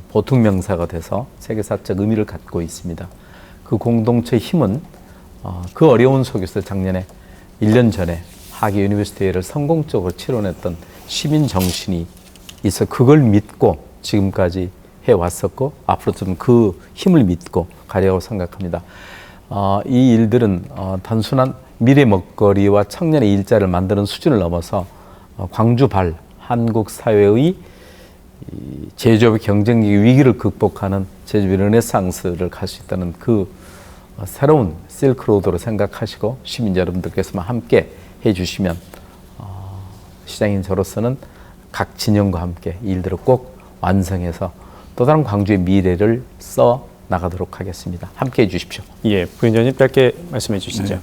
보통명사가 돼서 세계사적 의미를 갖고 있습니다. 그 공동체의 힘은 그 어려운 속에서 작년에 1년 전에 하계 유니버시티를 성공적으로 치러냈던 시민 정신이 있어 그걸 믿고 지금까지 해왔었고 앞으로 좀 그 힘을 믿고 가려고 생각합니다. 이 일들은 단순한 미래 먹거리와 청년의 일자리를 만드는 수준을 넘어서 광주발 한국 사회의 제조업의 경쟁력 위기를 극복하는 제조업의 르네상스를 갈 수 있다는 그 새로운 실크로드로 생각하시고 시민자 여러분들께서만 함께 해주시면 시장인 저로서는 각 진영과 함께 이 일들을 꼭 완성해서 또 다른 광주의 미래를 써 나가도록 하겠습니다. 함께 해주십시오. 예, 부위원장님 짧게 말씀해 주시죠.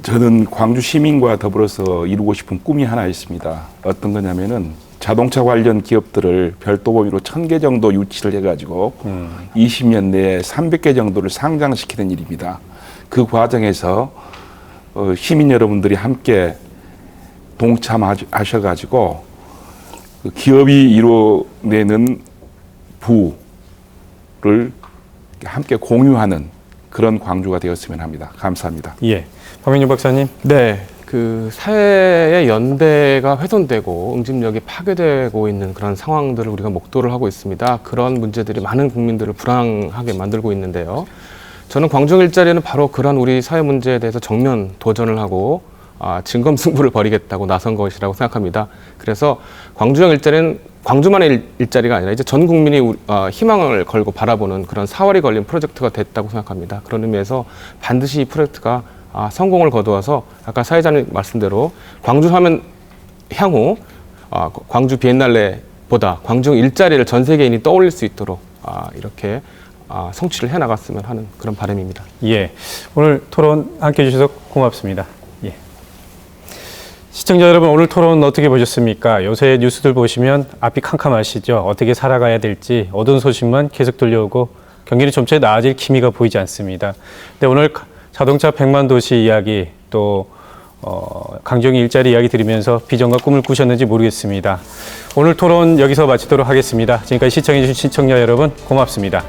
저는 광주 시민과 더불어서 이루고 싶은 꿈이 하나 있습니다. 어떤 거냐면은 자동차 관련 기업들을 별도 범위로 1000개 정도 유치를 해가지고 20년 내에 300개 정도를 상장시키는 일입니다. 그 과정에서 시민 여러분들이 함께 동참하셔가지고 그 기업이 이뤄내는 부를 함께 공유하는 그런 광주가 되었으면 합니다. 감사합니다. 예, 박명준 박사님. 네, 그 사회의 연대가 훼손되고 응집력이 파괴되고 있는 그런 상황들을 우리가 목도를 하고 있습니다. 그런 문제들이 많은 국민들을 불안하게 만들고 있는데요. 저는 광주 일자리는 바로 그런 우리 사회 문제에 대해서 정면 도전을 하고 진검승부를 벌이겠다고 나선 것이라고 생각합니다. 그래서 광주형 일자리는 광주만의 일자리가 아니라 이제 전 국민이 희망을 걸고 바라보는 그런 사활이 걸린 프로젝트가 됐다고 생각합니다. 그런 의미에서 반드시 이 프로젝트가 성공을 거두어서 아까 사회자님 말씀대로 광주 하면 향후 광주 비엔날레보다 광주 일자리를 전 세계인이 떠올릴 수 있도록 이렇게 성취를 해나갔으면 하는 그런 바람입니다. 예, 오늘 토론 함께해 주셔서 고맙습니다. 예. 시청자 여러분, 오늘 토론 어떻게 보셨습니까? 요새 뉴스들 보시면 앞이 캄캄하시죠? 어떻게 살아가야 될지 어두운 소식만 계속 들려오고 경기는 점차 나아질 기미가 보이지 않습니다. 근데 오늘 자동차 100만 도시 이야기 또 강정희 일자리 이야기 들으면서 비전과 꿈을 꾸셨는지 모르겠습니다. 오늘 토론 여기서 마치도록 하겠습니다. 지금까지 시청해 주신 시청자 여러분 고맙습니다.